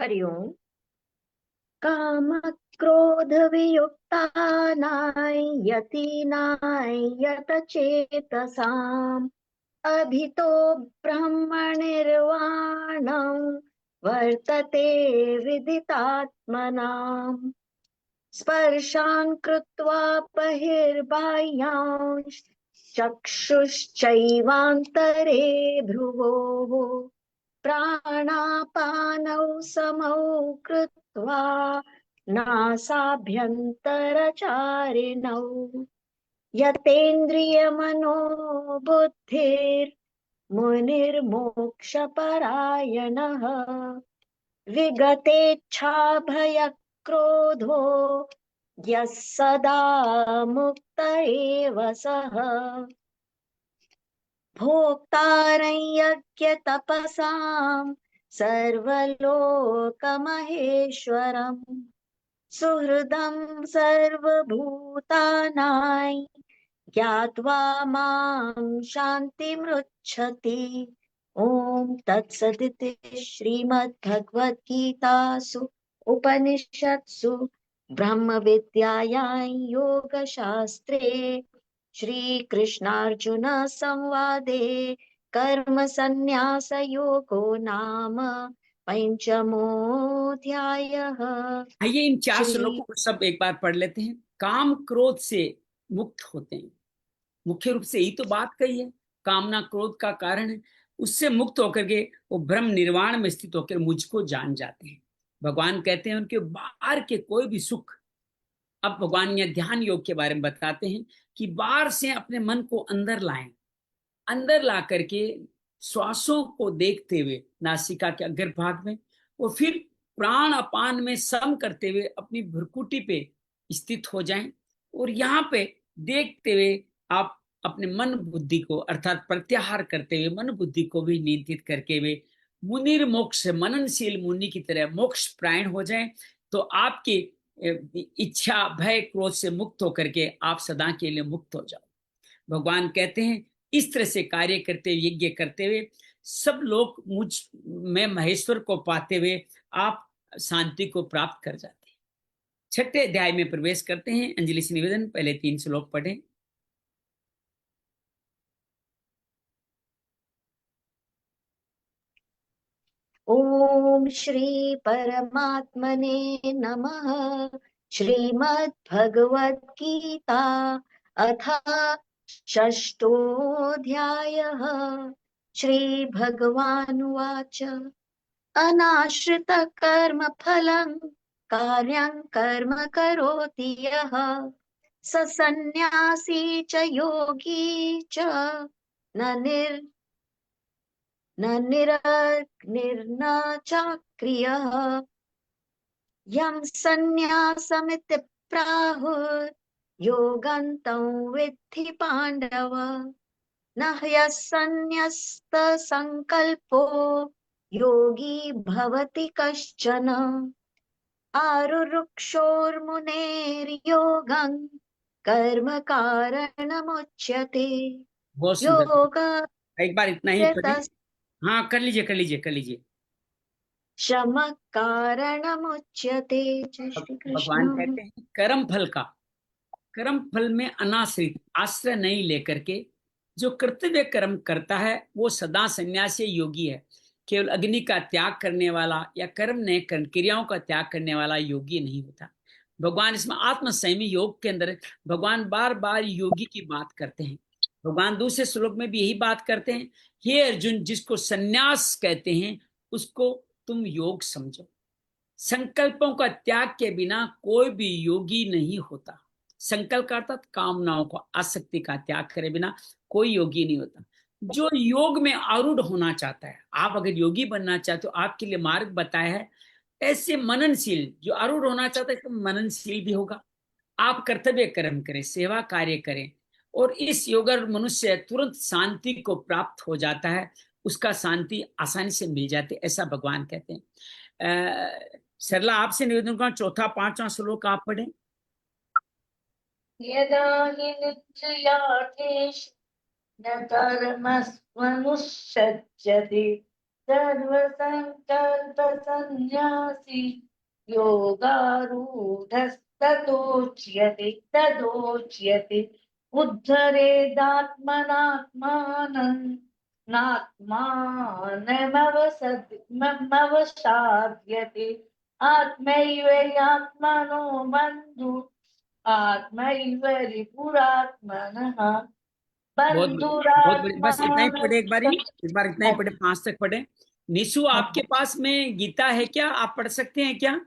हरिओम। काम क्रोध वियुक्तानां यतीनां यतचेतसाम् अभितो ब्रह्मनिर्वाणं वर्तते विदितात्मनाम् स्पर्शान् कृत्वा बहिर्बाह्यांश्च चक्षुश्चैवान्तरे भ्रुवोः प्राणापानौ समौ कृत्वा नासाभ्यन्तरचारिणौ यतेन्द्रियमनोबुद्धिर्मुनिर्मोक्षपरायणः विगतेच्छाभयक्रोधो यः सदा मुक्त एव सः भोक्तारं यज्ञतपसां सर्वलोकमहेश्वरम् सुहृदं सर्वभूतानां ज्ञात्वा मां शान्तिमृच्छति। ॐ तत्सदिति श्रीमद्भगवद्गीतासु उपनिषत्सु ब्रह्मविद्यायां योगशास्त्रे श्रीकृष्णार्जुन संवादे कर्म संन्यास योगो नाम पंचमोऽध्यायः। आइए इन 4 श्री श्लोकों को सब एक बार पढ़ लेते हैं। काम क्रोध से मुक्त होते हैं, मुख्य रूप से यही तो बात कही है। कामना क्रोध का कारण है, उससे मुक्त होकर के वो ब्रह्म निर्वाण में स्थित होकर मुझको जान जाते हैं। भगवान कहते हैं उनके बाहर के कोई भी सुख, अब भगवान यहाँ ध्यान योग के बारे में बताते हैं कि बाहर से अपने मन को अंदर लाएं, अंदर ला करके श्वासों को देखते हुए नासिका के अग्रभाग में और फिर प्राण अपान में सम करते हुए अपनी भ्रुकुटी पे स्थित हो जाएं और यहाँ पे देखते हुए आप अपने मन बुद्धि को अर्थात प्रत्याहार करते हुए मन बुद्धि को भी नियंत्रित करके हुए मुनिर मोक्ष, मननशील मुनि की तरह मोक्ष प्रायण हो जाएं। तो आपकी इच्छा भय क्रोध से मुक्त होकर के आप सदा के लिए मुक्त हो जाओ। भगवान कहते हैं इस तरह से कार्य करते हुए, यज्ञ करते हुए सब लोग मुझ में महेश्वर को पाते हुए आप शांति को प्राप्त कर जाते हैं। छठे अध्याय में प्रवेश करते हैं। अंजलि से निवेदन, पहले 3 श्लोक पढ़ें। ओम श्री परमात्मने नमः। श्रीमद् भगवद गीता अथ षष्ठोऽध्यायः। श्री भगवानुवाच अनाश्रित कर्म फलं कार्यं कर्म करोति यः स सन्न्यासी च योगी च न निरग्निर्न चाक्रियः यं सन्न्यासमिति प्राहुर् योगन्तं विद्धि पाण्डव न ह्यसन्न्यस्तसङ्कल्पो योगी भवति कश्चन आरुरुक्षोर्मुनेर्योगं कर्म कारणमुच्यते बहुत सुंदर, योग एक बार इतना ही पढ़ें। हाँ, कर लीजिए, कर लीजिए, कर लीजिए। शमः कारणमुच्यते। जय श्री भगवान कृष्ण। कहते हैं कर्म फल का, कर्म फल में अनाश्रित, आश्रय नहीं लेकर के जो कर्तव्य कर्म करता है वो सदा सन्यासी योगी है। केवल अग्नि का त्याग करने वाला या कर्म ने क्रियाओं का त्याग करने वाला योगी नहीं होता। भगवान इसमें आत्म संयमी योग के अंदर भगवान बार बार योगी की बात करते हैं। भगवान दूसरे श्लोक में भी यही बात करते हैं, हे अर्जुन, जिसको सन्यास कहते हैं उसको तुम योग समझो। संकल्पों का त्याग के बिना कोई भी योगी नहीं होता। संकल्प का अर्थात कामनाओं को, आसक्ति का त्याग करे बिना कोई योगी नहीं होता। जो योग में आरूढ़ होना चाहता है, आप अगर योगी बनना चाहते हो, आपके लिए मार्ग बताया है। ऐसे मननशील जो आरूढ़ होना चाहता है तो मननशील भी होगा। आप कर्तव्य कर्म करें, सेवा कार्य करें, और इस योग मनुष्य तुरंत शांति को प्राप्त हो जाता है। उसका शांति आसानी से मिल जाती है, ऐसा भगवान कहते हैं। सरला, आपसे निवेदन करूं, चौथा पांचवा श्लोक आप पढ़ें। यदा हि निश्चयार्थेषु न कर्मस्वनुषज्यते सर्वसङ्कल्पसन्न्यासी योगारूढस्तदोच्यते तदोच्यते उद्धरेदात्मनात्मानं नात्मानमवसाद्यते आत्मैव ह्यात्मनो बन्धु आत्मैव रिपुरात्मनः बहुत बढ़िया, बहुत बढ़िया। बस इतना ही पढ़े, बन्धुरात्मानः। एक बार इतना ही पढ़े, 5 तक पढ़े। निशु, आपके पास में गीता है क्या? आप पढ़ सकते हैं क्या?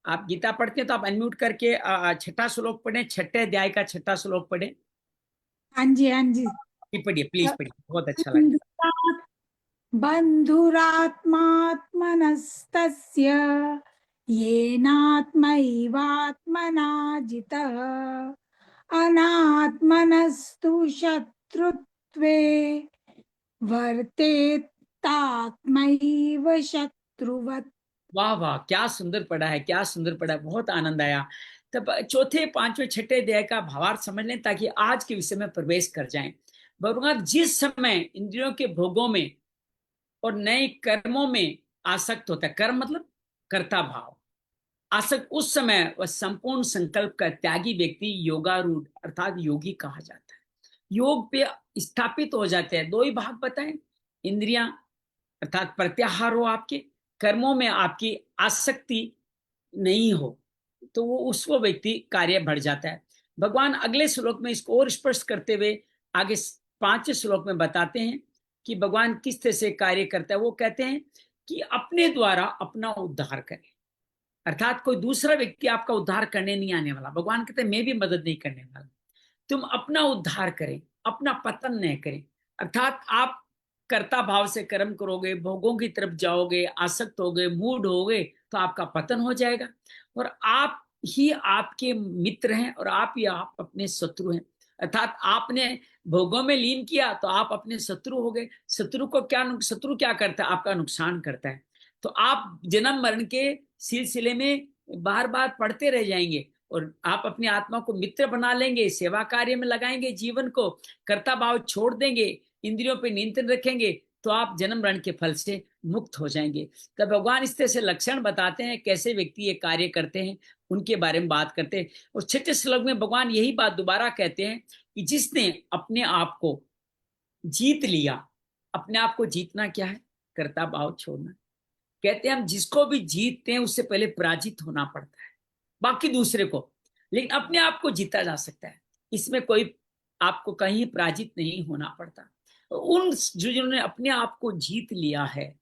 आप गीता पढ़ते हैं तो आप अनम्यूट करके छठा श्लोक पढ़े, छठे अध्याय का छठा श्लोक पढ़े। हाँ जी, हाँ जी। पढ़िए प्लीज, पढ़िए, बहुत अच्छा लगेगा। बन्धुरात्मात्मनस्तस्य येनात्मैवात्मना जितः अनात्मनस्तु शत्रुत्वे वर्तेतात्मैव शत्रुवत्। वाह वाह, क्या सुंदर पढ़ा है, क्या सुंदर पढ़ा है, बहुत आनंद आया। तब चौथे पांचवें छठे अध्याय का भावार्थ समझ लें ताकि आज के विषय में प्रवेश कर जाएं। भगवान जिस समय इंद्रियों के भोगों में और नए कर्मों में आसक्त होता है, कर्म मतलब कर्ता भाव, आसक्त, उस समय वह संपूर्ण संकल्प का त्यागी व्यक्ति योगारूढ़ अर्थात योगी कहा जाता है। योग पे स्थापित हो जाते हैं। दो ही भाग बताएं, इंद्रियां अर्थात प्रत्याहार हो आपके, कर्मों में आपकी आसक्ति नहीं हो, तो वो उसको व्यक्ति कार्य बढ़ जाता है। भगवान अगले श्लोक में इसको और स्पष्ट करते हुए आगे 5वें श्लोक में बताते हैं कि भगवान किस तरह से कार्य करता है। वो कहते हैं कि अपने द्वारा अपना उद्धार करें, अर्थात कोई दूसरा व्यक्ति आपका उद्धार करने नहीं आने वाला। भगवान कहते हैं मैं भी मदद नहीं करने वाला, तुम अपना उद्धार करें, अपना पतन नहीं करें। अर्थात आप कर्ता भाव से कर्म करोगे, भोगों की तरफ जाओगे, आसक्त होगे, मूड होगे, तो आपका पतन हो जाएगा। और आप ही आपके मित्र हैं और आप ही आप अपने शत्रु हैं। अर्थात आपने भोगों में लीन किया तो आप अपने शत्रु हो गए। शत्रु को क्या, शत्रु क्या करता है? आपका नुकसान करता है। तो आप जन्म मरण के सिलसिले में बार बार पढ़ते रह जाएंगे और आप अपनी आत्मा को मित्र बना लेंगे, सेवा कार्य में लगाएंगे, जीवन को कर्ता भाव छोड़ देंगे, इंद्रियों पर नियंत्रण रखेंगे, तो आप जन्म मरण के फल से मुक्त हो जाएंगे। तब भगवान इस तरह से लक्षण बताते हैं कैसे व्यक्ति ये कार्य करते हैं, उनके बारे में बात करते हैं। और छठे श्लोक में भगवान यही बात दोबारा कहते हैं कि जिसने अपने आप को जीत लिया, अपने आप को जीतना क्या है? कर्ता भाव छोड़ना। कहते हैं हम जिसको भी जीतते हैं उससे पहले पराजित होना पड़ता है, बाकी दूसरे को, लेकिन अपने आप को जीता जा सकता है। इसमें कोई आपको कहीं पराजित नहीं होना पड़ता। उन जिन्होंने अपने आप को जीत लिया है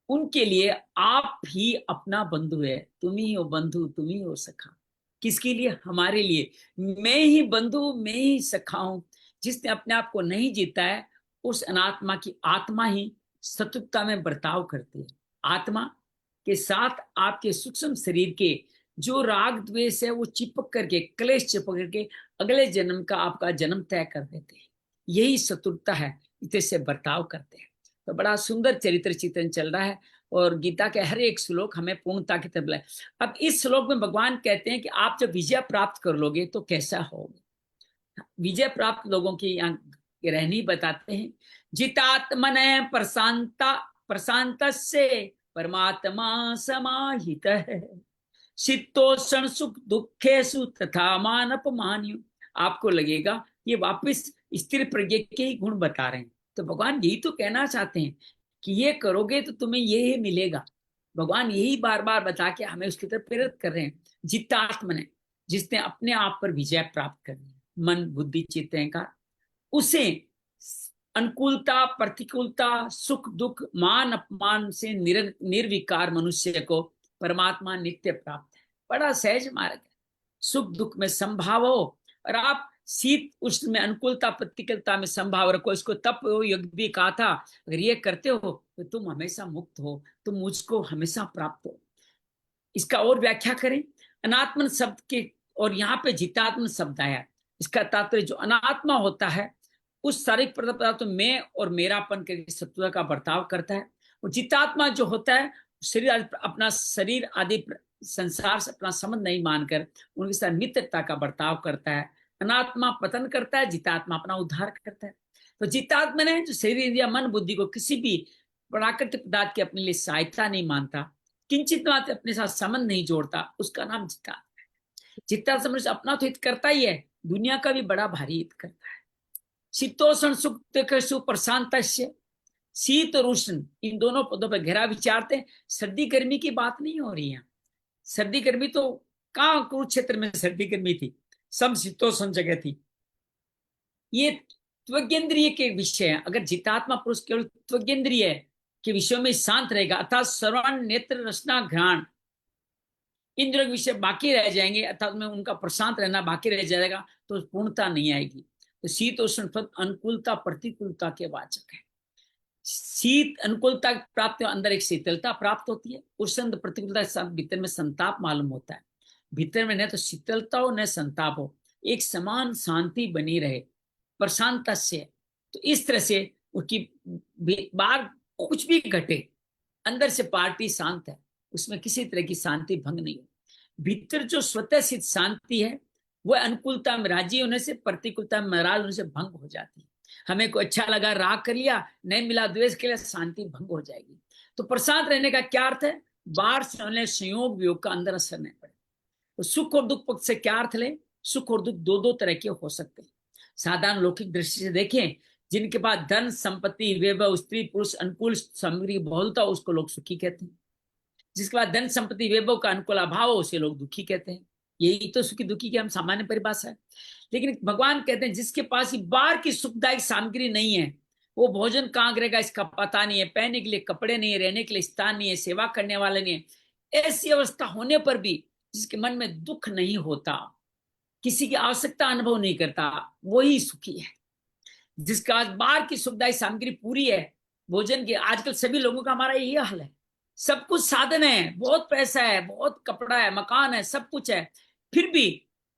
उनके लिए आप ही अपना बंधु है। तुम ही हो बंधु, तुम ही हो सखा। किसके लिए? हमारे लिए। मैं ही बंधु, मैं ही सखा हूं। जिसने अपने आप को नहीं जीता है उस अनात्मा की आत्मा ही शत्रुता में बर्ताव करती है। आत्मा के साथ आपके सूक्ष्म शरीर के जो राग द्वेष है वो चिपक करके, क्लेश चिपक करके अगले जन्म का आपका जन्म तय कर देते हैं। यही शत्रुता है, इसे बर्ताव करते हैं। तो बड़ा सुंदर चरित्र चित्रण चल रहा है और गीता के हर एक श्लोक हमें पूर्णता की तरफ लाए। अब इस श्लोक में भगवान कहते हैं कि आप जब विजय प्राप्त कर लोगे तो कैसा होगा। विजय प्राप्त लोगों की यहाँ ये रहनी बताते हैं। जितात्मन प्रशांता प्रशांत से परमात्मा समाहित है, शीतोष्ण सुख दुखेशु तथा मान अपमान्यु। आपको लगेगा ये वापस स्थिर प्रज्ञ के ही गुण बता रहे हैं। तो भगवान यही तो कहना चाहते हैं कि ये करोगे तो तुम्हें ये मिलेगा। भगवान यही बार बार बता के हमें उसकी तरफ प्रेरित कर रहे हैं। जितात्मन है, जिसने अपने आप पर विजय प्राप्त करनी है, मन बुद्धि चित्त अहंकार, उसे अनुकूलता प्रतिकूलता सुख दुख मान अपमान से निर्विकार मनुष्य को परमात्मा नित्य प्राप्त है। बड़ा सहज मार्ग है। सुख दुख में संभाव हो, और आप शीत उष्ण में अनुकूलता प्रतिकूलता में संभाव रखो। इसको तप योग भी कहा था। अगर ये करते हो तो तुम हमेशा मुक्त हो, तुम मुझको हमेशा प्राप्त हो। इसका और व्याख्या करें, अनात्मन शब्द के, और यहाँ पे जितात्मन शब्द आया, इसका तात्पर्य जो अनात्मा होता है उस शारीरिक पदार्थ में और मेरापन के शत्रुता का बर्ताव करता है। और जितात्मा जो होता है शरीर अपना शरीर आदि संसार से अपना संबंध नहीं मानकर उनके साथ मित्रता का बर्ताव करता है। अनात्मा पतन करता है, जितात्मा अपना उद्धार करता है। तो जितात्मा ने जो शरीर या मन बुद्धि को किसी भी प्राकृतिक पदार्थ की अपने लिए सहायता नहीं मानता, किंचित मात्र अपने साथ संबंध नहीं जोड़ता, उसका नाम जितात्मा है। जितात्मा मनुष्य अपना तो हित करता ही है, दुनिया का भी बड़ा भारी हित करता है। शीतोष्ण सुख दुखेषु प्रशांत, शीत और उष्ण इन दोनों पदों पर गहरा विचारते हैं। सर्दी गर्मी की बात नहीं हो रही है। सर्दी गर्मी तो कहाँ कुरुक्षेत्र में सर्दी गर्मी थी, सब शीतोष्ण जगह थी। ये त्वगेंद्रिय के विषय है। अगर जितात्मा पुरुष केवल त्वगेंद्रिय के विषयों में शांत रहेगा, अर्थात श्रवण नेत्र रसना घ्राण इंद्रियों के विषय बाकी रह जाएंगे, अर्थात में उनका प्रशांत रहना बाकी रह जाएगा, तो पूर्णता नहीं आएगी। तो शीत उष्ण अनुकूलता प्रतिकूलता के वाचक है। शीत अनुकूलता प्राप्त अंदर एक शीतलता प्राप्त होती है, उष्ण प्रतिकूलता भीतर में संताप मालूम होता है। भीतर में न तो शीतलता हो न संताप हो, एक समान शांति बनी रहे, प्रशांत से। तो इस तरह से उसकी बाहर कुछ भी घटे, अंदर से पार्टी शांत है, उसमें किसी तरह की शांति भंग नहीं हो। भीतर जो स्वतः सिद्ध शांति है वह अनुकूलता में राजी होने से, प्रतिकूलता में नाराज होने से भंग हो जाती है। हमें को अच्छा लगा राग कर लिया, नहीं मिला द्वेष के लिए, शांति भंग हो जाएगी। तो प्रशांत रहने का क्या अर्थ है? बाहर से होने संयोग वियोग का अंदर असर नहीं पड़े। तो सुख और दुख पक्ष से क्या अर्थ ले? सुख और दुख दो दो तरह के हो सकते हैं। साधारण लौकिक दृष्टि से देखें, जिनके पास धन संपत्ति वैभव स्त्री पुरुष अनुकूल सामग्री बहुलता, उसको लोग सुखी कहते हैं। जिसके पास धन संपत्ति वैभव का अनुकूल अभाव हो उसे लोग दुखी कहते हैं। यही तो सुखी दुखी की हम सामान्य परिभाषा है। लेकिन भगवान कहते हैं जिसके पास ही बाहर की सुखदायक सामग्री नहीं है, वो भोजन कहाँ करेगा इसका पता नहीं है, पहनने के लिए कपड़े नहीं है, रहने के लिए स्थान नहीं है, सेवा करने वाले नहीं है, ऐसी अवस्था होने पर भी जिसके मन में दुख नहीं होता, किसी की आवश्यकता अनुभव नहीं करता, वही सुखी है। जिसका आज बाहर की सुखदायक सामग्री पूरी है, भोजन की, आजकल सभी लोगों का हमारा यही हाल है। सब कुछ साधन है, बहुत पैसा है, बहुत कपड़ा है, मकान है, सब कुछ है, फिर भी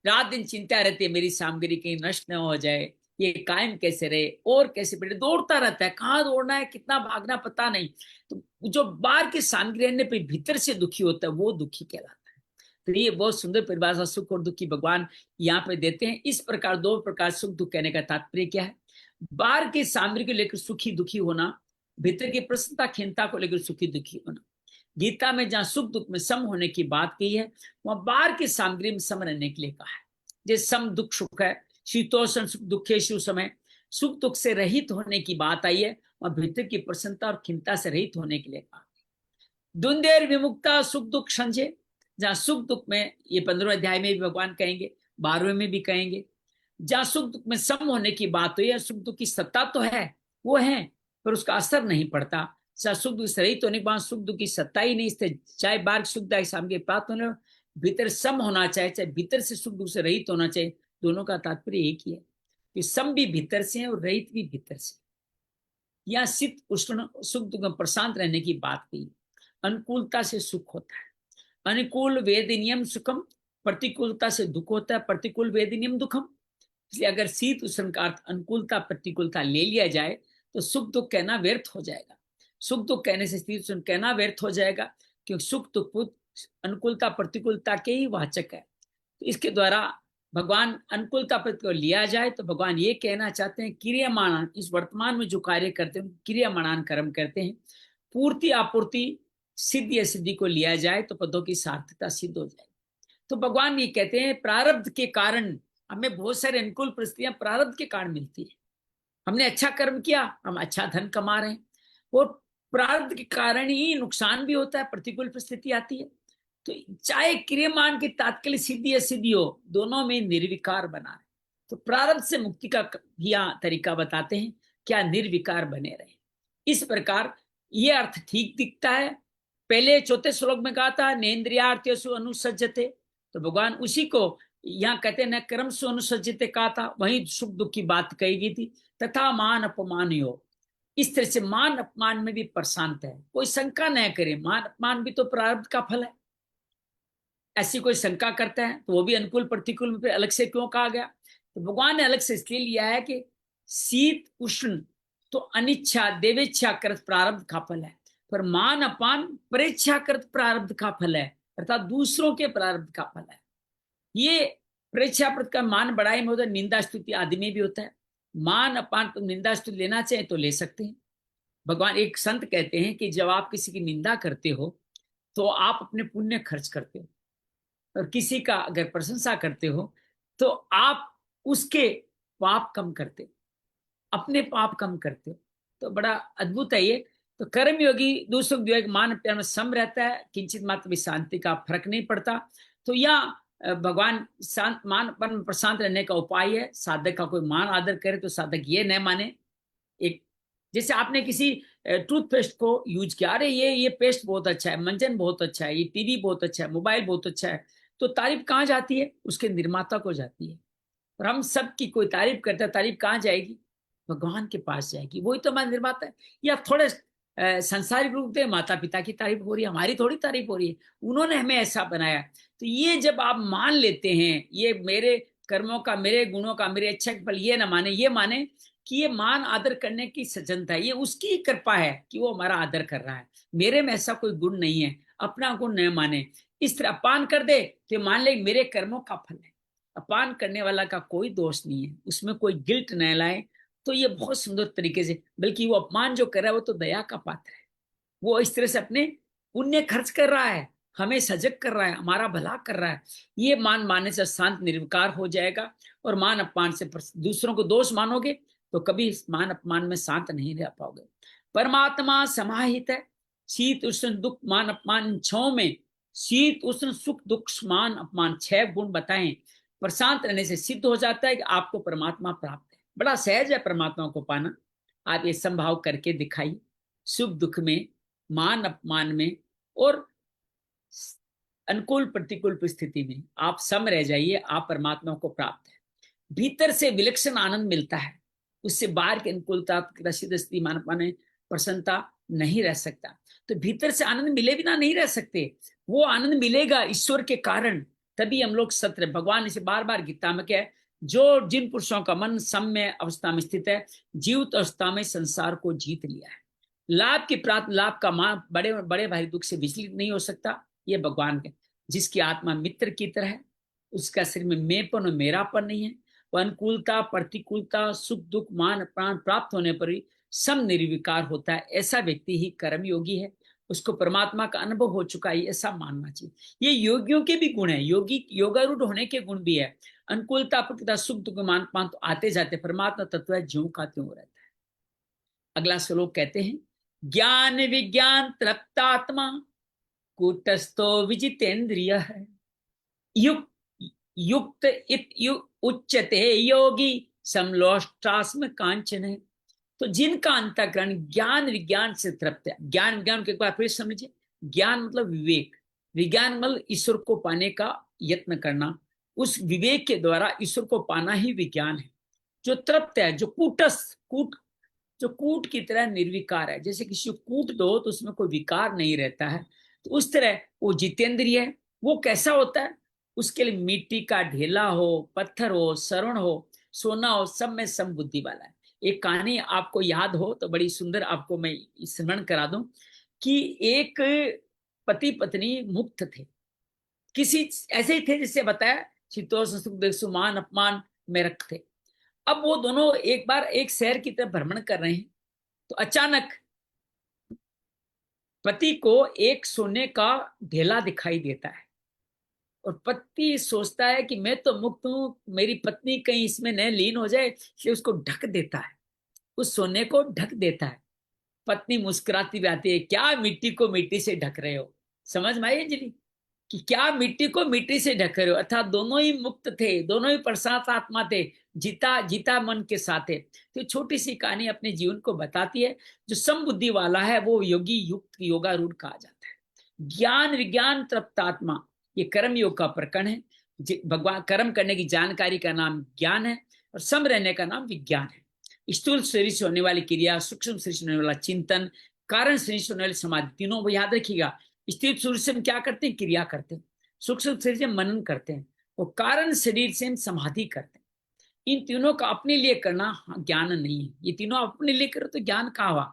रात दिन चिंता रहती है मेरी सामग्री कहीं नष्ट न हो जाए, ये कायम कैसे रहे और कैसे बढ़े। दौड़ता रहता है, कहाँ दौड़ना है, कितना भागना पता नहीं। तो जो बाहर की सामग्री रहने पर भीतर से दुखी होता है वो दुखी कहलाता है। तो ये बहुत सुंदर परिभाषा सुख और दुख की भगवान यहाँ पे देते हैं। इस प्रकार दो प्रकार सुख दुख कहने का तात्पर्य क्या है? बाहर की सामग्री को लेकर सुखी दुखी होना, भीतर की प्रसन्नता खीनता को लेकर सुखी दुखी होना। गीता में जहां सुख दुख में सम होने की बात की है, वहां बाहर की सामग्री में सम रहने के लिए कहा है। जैसे सम दुख सुख है, शीतोष्ण सुख दुखेषु समय, सुख दुख से रहित होने की बात आई है, वहां भीतर की प्रसन्नता और खिन्नता से रहित होने के लिए कहा। द्वंद्वेर विमुक्ता सुख दुख संजय, जहां सुख दुख में, ये 15वें अध्याय में भी भगवान कहेंगे, 12वें में भी कहेंगे, जहां सुख दुख में सम होने की बात हुई है, सुख दुख की सत्ता तो है, वो है, पर उसका असर नहीं पड़ता। सुख दुख से रहित होने के बाद सुख दुख की सत्ता ही नहीं, इससे चाहे बाहर सुखदायक सामग्री प्राप्त होने, भीतर सम होना चाहिए, चाहे भीतर से सुख दुख से रहित होना चाहिए। दोनों का तात्पर्य एक ही है कि सम भी भीतर से है और रहित भी भीतर से। या शीत उष्ण सुख दुख में प्रशांत रहने की बात की। अनुकूलता से सुख होता है, अनुकूल वेदिनियम सुखम, प्रतिकूलता से दुख होता है, प्रतिकूल वेदिनियम दुखम। इसलिए अगर शीत उष्ण का अर्थ अनुकूलता प्रतिकूलता ले लिया जाए तो सुख दुख कहना व्यर्थ हो जाएगा। सुख दुख कहने से शीत उष्ण कहना व्यर्थ हो जाएगा, क्योंकि सुख दुख अनुकूलता प्रतिकूलता के ही वाचक है। तो इसके द्वारा भगवान अनुकूलता प्रति को लिया जाए तो भगवान ये कहना चाहते हैं क्रियमाण, इस वर्तमान में जो कार्य करते हैं क्रियमाणान कर्म करते हैं, पूर्ति आपूर्ति सिद्धि असिद्धि को लिया जाए तो पदों की सार्थकता सिद्ध हो जाए। तो भगवान ये कहते हैं प्रारब्ध के कारण हमें बहुत सारे अनुकूल परिस्थितियां प्रारब्ध के कारण मिलती है। हमने अच्छा कर्म किया, हम अच्छा धन कमा रहे हैं, और प्रारब्ध के कारण ही नुकसान भी होता है, प्रतिकूल परिस्थिति आती है। तो चाहे क्रियमान की तात्कालिक सिद्धि असिद्धि हो, दोनों में निर्विकार बना रहे। तो प्रारब्ध से मुक्ति का यहाँ तरीका बताते हैं, क्या निर्विकार बने रहे। इस प्रकार ये अर्थ ठीक दिखता है। पहले चौथे श्लोक में कहा था नेन्द्रियार्थेषु अनुसज्जते, तो भगवान उसी को यहाँ कहते न कर्म से अनुसज्जते कहा था, वहीं सुख दुख की बात कही गई थी। तथा मान अपमान योग, इस तरह से मान अपमान में भी प्रशांत है, कोई शंका न करे। मान अपमान भी तो प्रारब्ध का फल है। ऐसी कोई शंका करता है तो वो भी अनुकूल प्रतिकूल में अलग से क्यों कहा गया? तो भगवान ने अलग से इसलिए लिया है कि शीत उष्ण तो अनिच्छा देवेच्छाकृत प्रारब्ध का फल है, पर मान अपान परेच्छाकृत प्रारब्ध का फल है, अर्थात दूसरों के प्रारब्ध का फल है। ये परेच्छाकृत का मान बढ़ाई में होता है, निंदा स्तुति आदि में भी होता है। मान अपान तो निंदा स्तुति लेना चाहे तो ले सकते हैं। भगवान एक संत कहते हैं कि जब आप किसी की निंदा करते हो तो आप अपने पुण्य खर्च करते हो, और किसी का अगर प्रशंसा करते हो तो आप उसके पाप कम करते हो, अपने पाप कम करते हो। तो बड़ा अद्भुत है ये। तो कर्म योगी दूसरों जो एक मान प्यार में सम रहता है, किंचित मात्र भी शांति का फर्क नहीं पड़ता। तो यहाँ भगवान शांत मान पर प्रशांत रहने का उपाय है। साधक का कोई मान आदर करे तो साधक ये न माने। एक जैसे आपने किसी टूथपेस्ट को यूज किया, अरे ये पेस्ट बहुत अच्छा है, मंजन बहुत अच्छा है, ये टीवी बहुत अच्छा है, मोबाइल बहुत अच्छा है, तो तारीफ कहाँ जाती है? उसके निर्माता को जाती है। और हम सब की कोई तारीफ करता है, तारीफ कहाँ जाएगी? भगवान के पास जाएगी, वही तो हमारा निर्माता है। या थोड़े संसारिक रूप से माता पिता की तारीफ हो रही है, हमारी थोड़ी तारीफ हो रही है, उन्होंने हमें ऐसा बनाया। तो ये जब आप मान लेते हैं, ये मेरे कर्मों का, मेरे गुणों का, मेरे अच्छे फल, ये ना माने, ये माने कि ये मान आदर करने की सज्जनता है, ये उसकी कृपा है कि वो हमारा आदर कर रहा है, मेरे में ऐसा कोई गुण नहीं है, अपना गुण न माने। इस तरह अपान कर दे तो मान ले मेरे कर्मों का फल है। अपान करने वाला का कोई दोष नहीं है, उसमें कोई गिल्ट न लाए। तो ये बहुत सुंदर तरीके से, बल्कि वो अपमान जो कर रहा है वो तो दया का पात्र है। वो इस तरह से अपने पुण्य खर्च कर रहा है, हमें सजग कर रहा है, हमारा भला कर रहा है। ये मान मानने से शांत निर्विकार हो जाएगा। और मान अपमान से दूसरों को दोष मानोगे तो कभी मान अपमान में शांत नहीं रह पाओगे। परमात्मा समाहित है। शीत उष्ण दुख मान अपमान छो में, शीत उष्ण सुख दुख मान अपमान 6 गुण बताएं। प्रशांत रहने से सिद्ध हो जाता है कि आपको परमात्मा प्राप्त है। बड़ा सहज है परमात्मा को पाना। आप ये संभाव करके दिखाइए, सुख दुख में, मान अपमान में, और अनुकूल प्रतिकूल परिस्थिति में आप सम रह जाइए, आप परमात्मा को प्राप्त है। भीतर से विलक्षण आनंद मिलता है, उससे बाहर की अनुकूलता रसीदस्ती मान अपमान प्रसन्नता नहीं रह सकता। तो भीतर से आनंद मिले बिना नहीं रह सकते, वो आनंद मिलेगा ईश्वर के कारण, तभी हम लोग सत्र। भगवान इसे बार बार गीता में क्या है, जो जिन पुरुषों का मन सम्य अवस्था में स्थित है, जीवित अवस्था में संसार को जीत लिया है। लाभ की प्राप्त, लाभ का मान बड़े बड़े भारी दुख से विचलित नहीं हो सकता। ये भगवान के, जिसकी आत्मा मित्र की तरह है, उसका शरीर में मैंपन और मेरापन नहीं है। वह अनुकूलता प्रतिकूलता सुख दुख मान प्राण प्राप्त होने पर ही सम निर्विकार होता है। ऐसा व्यक्ति ही कर्मयोगी है, उसको परमात्मा का अनुभव हो चुका है, ऐसा मानना चाहिए। ये योगियों के भी गुण है, योगी योगारूढ़ होने के गुण भी है। अनुकूलता प्रतिकूलता सुख दुख मान पान तो आते जाते, परमात्मा तत्व है, ज्यों का त्यों रहता है। अगला श्लोक कहते हैं, ज्ञान विज्ञान तृप्तात्मा कूटस्थो विजितेंद्रिय है, युक्त उच्चते योगी समलोष्टास्म कांचन है। तो जिनका अंतःकरण ज्ञान विज्ञान से तृप्त है, ज्ञान विज्ञान के एक बार फिर समझिए, ज्ञान मतलब विवेक, विज्ञान मतलब ईश्वर को पाने का यत्न करना, उस विवेक के द्वारा ईश्वर को पाना ही विज्ञान है। जो तृप्त है, जो कूटस्थ, जो कूट की तरह निर्विकार है, जैसे किसी को कूट दो तो उसमें कोई विकार नहीं रहता है, तो उस तरह वो जितेंद्रिय है। वो कैसा होता है? उसके लिए मिट्टी का ढेला हो, पत्थर हो, शरण हो, सोना हो, सब में सम बुद्धि वाला है। एक कहानी आपको याद हो तो बड़ी सुंदर आपको मैं स्मरण करा दूं कि एक पति पत्नी मुक्त थे, किसी ऐसे ही थे जिससे बताया शीतोष्ण सुख दुख सुमान अपमान में रखते। अब वो दोनों एक बार एक शहर की तरफ भ्रमण कर रहे हैं, तो अचानक पति को एक सोने का ढेला दिखाई देता है और पति सोचता है कि मैं तो मुक्त हूं, मेरी पत्नी कहीं इसमें न लीन हो जाए, इसलिए उसको ढक देता है, उस सोने को ढक देता है। पत्नी मुस्कुराती भी आती है, क्या मिट्टी को मिट्टी से ढक रहे हो। समझ में आई अंजलि कि क्या मिट्टी को मिट्टी से ढक रहे हो, अर्थात दोनों ही मुक्त थे, दोनों ही प्रशांत आत्मा थे, जीता जीता मन के साथ है। तो छोटी सी कहानी अपने जीवन को बताती है। जो समबुद्धि वाला है वो योगी युक्त योगारूढ़ कहा जाता है। ज्ञान विज्ञान तृप्त आत्मा, ये कर्म योग का प्रकरण है। भगवान कर्म करने की जानकारी का नाम ज्ञान है और सम रहने का नाम विज्ञान है। स्थूल शरीर से होने वाली क्रिया, सूक्ष्म शरीर से होने वाला चिंतन, कारण शरीर से होने वाली समाधि, तीनों वो याद रखिएगा। स्थिर शरीर से हम क्या करते हैं? क्रिया करते हैं। सूक्ष्म शरीर से मनन करते हैं और कारण शरीर से हम समाधि करते हैं। इन तीनों का अपने लिए करना ज्ञान नहीं है। ये तीनों अपने लिए करो तो ज्ञान कहाँ हुआ?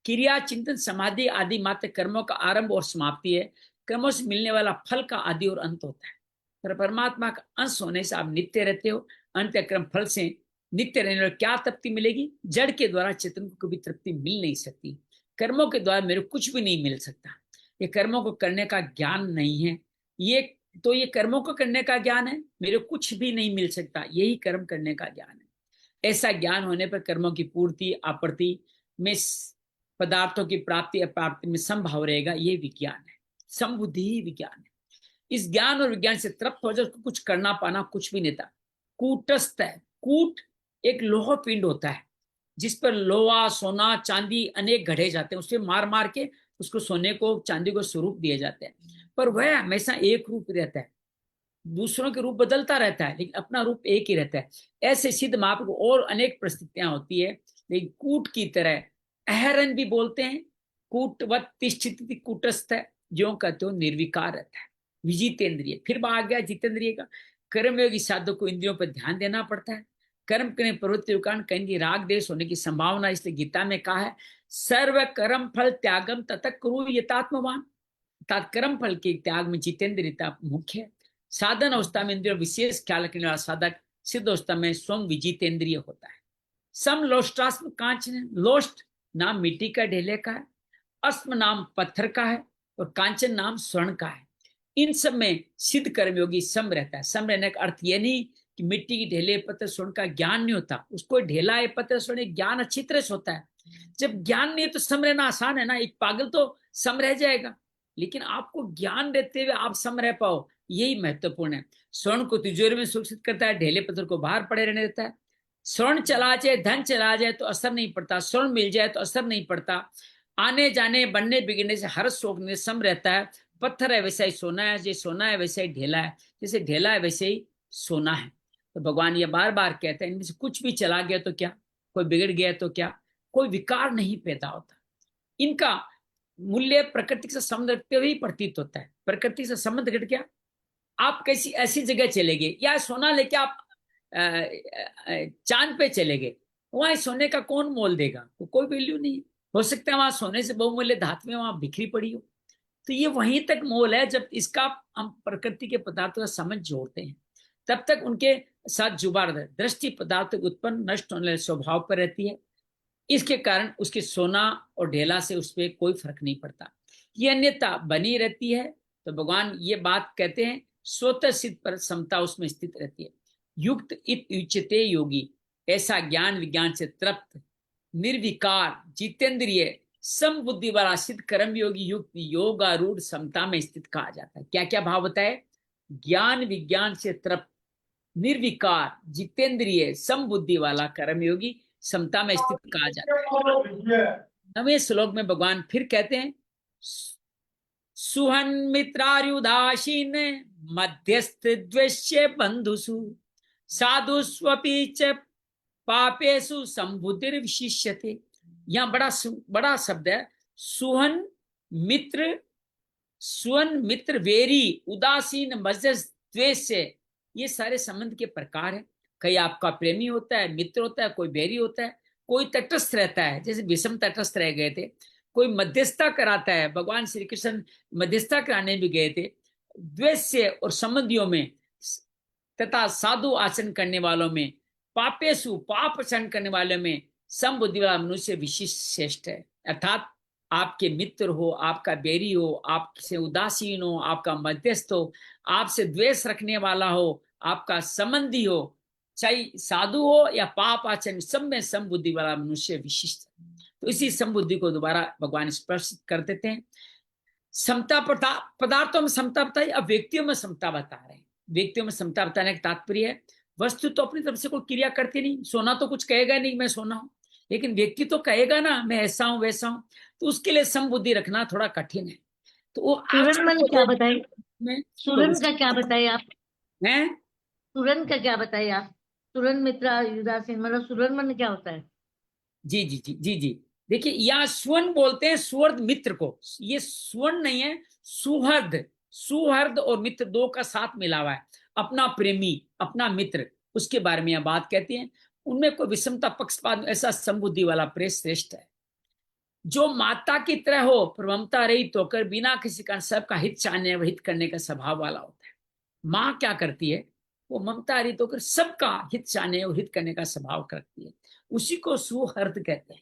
क्रिया, चिंतन, समाधि आदि मात्र कर्मों का आरंभ और समाप्ति है। कर्मों से मिलने वाला फल का आदि और अंत होता है। पर परमात्मा का अंश होने से आप नित्य रहते हो। अंत्य कर्म फल से नित्य रहने वाले क्या तृप्ति मिलेगी? जड़ के द्वारा चेतन को कभी तृप्ति मिल नहीं सकती। कर्मों के द्वारा मेरे कुछ भी नहीं मिल सकता। ये कर्मों को करने का ज्ञान नहीं है। ये कर्मों को करने का ज्ञान है, मेरे कुछ भी नहीं मिल सकता, यही कर्म करने का ज्ञान है। ऐसा ज्ञान होने पर कर्मों की पूर्ति आपूर्ति में, पदार्थों की प्राप्ति अप्राप्ति में संभाव रहेगा। ये विज्ञान है, समबुद्धि ही विज्ञान है। इस ज्ञान और विज्ञान से तृप्त हो जाए, उसको कुछ करना पाना कुछ भी नहीं था। कूटस्थ है। कूट एक लोह पिंड होता है जिस पर लोहा, सोना, चांदी अनेक गढ़े जाते हैं। उससे मार मार के उसको सोने को, चांदी को स्वरूप दिए जाते हैं, पर वह हमेशा एक रूप रहता है। दूसरों के रूप बदलता रहता है लेकिन अपना रूप एक ही रहता है। ऐसे सिद्ध महापुरुष और अनेक परिस्थितियां होती है, लेकिन कूट की तरह अहरन भी बोलते हैं। कूटवत तिष्ठति कूटस्थ है, ज्यों का त्यों निर्विकार रहता है, विजितेंद्रिय। फिर आ गया जितेंद्रिय का। कर्मयोगी साधक को इंद्रियों पर ध्यान देना पड़ता है। कर्म करने प्रवृत्ति के कारण कहीं राग देश होने की संभावना, इसलिए गीता में कहा है सर्व कर्म फल त्यागम ततः कुरु यतात्मवान। कर्म फल के त्याग में जितेंद्रियता मुख्य है। साधन अवस्था में इंद्रियों विशेष ख्याल रखने वाला साधक सिद्ध अवस्था में स्वयं विजितेंद्रिय होता है। सम लोष्टास्म कांचन, लोष्ट नाम मिट्टी का ढेले का है, अस्म नाम पत्थर का है और कांचन नाम स्वर्ण का है। इन सब में सिद्ध कर्मयोगी सम रहता है। सम रहने का अर्थ यह नहीं कि मिट्टी की ढेले पत्थर स्वर्ण का ज्ञान नहीं होता, उसको ढेला है पत्थर स्वर्ण ज्ञान अच्छी तरह से होता है। जब ज्ञान नहीं है तो सम रहना आसान है ना। एक पागल तो सम रह जाएगा, लेकिन आपको ज्ञान रहते हुए आप सम रह पाओ, यही महत्वपूर्ण है। स्वर्ण को तिजोरी में सुरक्षित करता है, ढेले पत्थर को बाहर पड़े रहने देता है। स्वर्ण चला जाए, धन चला जाए तो असर नहीं पड़ता, स्वर्ण मिल जाए तो असर नहीं पड़ता। आने जाने, बनने बिगड़ने से हर शोक में सम रहता है। पत्थर है वैसा ही सोना है, जैसे सोना है वैसा ही ढेला है, जैसे ढेला है वैसे ही सोना है। तो भगवान ये बार बार कहते हैं इनमें से कुछ भी चला गया तो क्या, कोई बिगड़ गया तो क्या, कोई विकार नहीं पैदा होता। इनका मूल्य प्रकृति से संबंध रखते हुए ही प्रतीत होता है। प्रकृति से संबंध घट गया, आप कैसी ऐसी जगह चले गए, या सोना लेके आप चांद पे चले गए, वहां सोने का कौन मोल देगा? कोई वैल्यू नहीं। हो सकता है वहां सोने से बहुमूल्य धातुएं वहां बिखरी पड़ी हो। तो ये वहीं तक मोल है जब इसका हम प्रकृति के पदार्थों का समझ जोड़ते हैं, तब तक उनके साथ जुबाड़ दृष्टि पदार्थ उत्पन्न नष्ट होने वाले स्वभाव पर रहती है। इसके कारण उसके सोना और ढेला से उस पर कोई फर्क नहीं पड़ता, ये अन्यता बनी रहती है। तो भगवान ये बात कहते हैं स्वतः सिद्ध पर समता उसमें स्थित रहती है। युक्त इत उच्यते योगी, ऐसा ज्ञान विज्ञान से तृप्त निर्विकार जितेंद्रिय सम बुद्धि वाला सिद्ध कर्म योगी युक्त योगारूढ़ समता में स्थित कहा जाता है। क्या क्या भाव बताए? ज्ञान विज्ञान से तृप्त निर्विकार जितेंद्रिय सम बुद्धि वाला कर्मयोगी समता में स्थित कहा जाता है। 9वें श्लोक में भगवान फिर कहते हैं सुहन मित्रार्युदासीन मध्यस्थ द्वेष्य बंधुसु साधुस्वपि च पापेषु संबुद्धिर विशिष्यते। यहाँ बड़ा शब्द है। सुहन मित्र वेरी उदासीन मध्यस्थ द्वेष्य, ये सारे संबंध के प्रकार हैं। कई आपका प्रेमी होता है, मित्र होता है, कोई बैरी होता है, कोई तटस्थ रहता है, जैसे विषम तटस्थ रह गए थे, कोई मध्यस्थता कराता है। भगवान श्री कृष्ण मध्यस्थता कराने भी गए थे। द्वेष से और संबंधियों में तथा साधु आचरण करने वालों में, पापेसु पाप आचरण करने वालों में समबुद्धि वाला मनुष्य विशिष्ट श्रेष्ठ है। अर्थात आपके मित्र हो, आपका बैरी हो, आपसे उदासीन हो, आपका मध्यस्थ हो, आपसे द्वेष रखने वाला हो, आपका संबंधी हो, चाहे साधु हो या पाप आचरण, सब में समबुद्धि वाला मनुष्य विशिष्ट है। तो इसी समबुद्धि को दोबारा भगवान स्पष्ट कर देते हैं। समता पदार्थों में समता बताई, अब व्यक्तियों में समता बता रहे हैं। व्यक्तियों में समता बताने का तात्पर्य है वस्तु तो अपनी तरफ से कोई क्रिया करती नहीं, सोना तो कुछ कहेगा नहीं मैं सोना हूं, लेकिन व्यक्ति तो कहेगा ना मैं ऐसा हूं वैसा हूं, तो उसके लिए समबुद्धि रखना थोड़ा कठिन है। तो वो तुरंत मन क्या बताए, में तुरंत का क्या बताए आप, है। तुरंत का क्या बताए आप, तुरंत मित्र उदासीन मतलब सुरन मन क्या होता है? जी जी जी जी जी, देखिए यहाँ स्वर्ण बोलते हैं सुहृद मित्र को, ये स्वर्ण नहीं है, सुहृद। सुहृद और मित्र दो का साथ मिला हुआ है, अपना प्रेमी, अपना मित्र, उसके बारे में यह बात कहती है। उनमें कोई विषमता पक्षपात, ऐसा समबुद्धि वाला प्रेम श्रेष्ठ है। जो माता की तरह हो, प्रममता रहित होकर बिना किसी कारण सबका हित चाहने व हित करने का स्वभाव वाला होता है। माँ क्या करती है, वो ममता रहित होकर सबका हित चाहने और हित करने का स्वभाव करती है, उसी को सुहृद कहते हैं।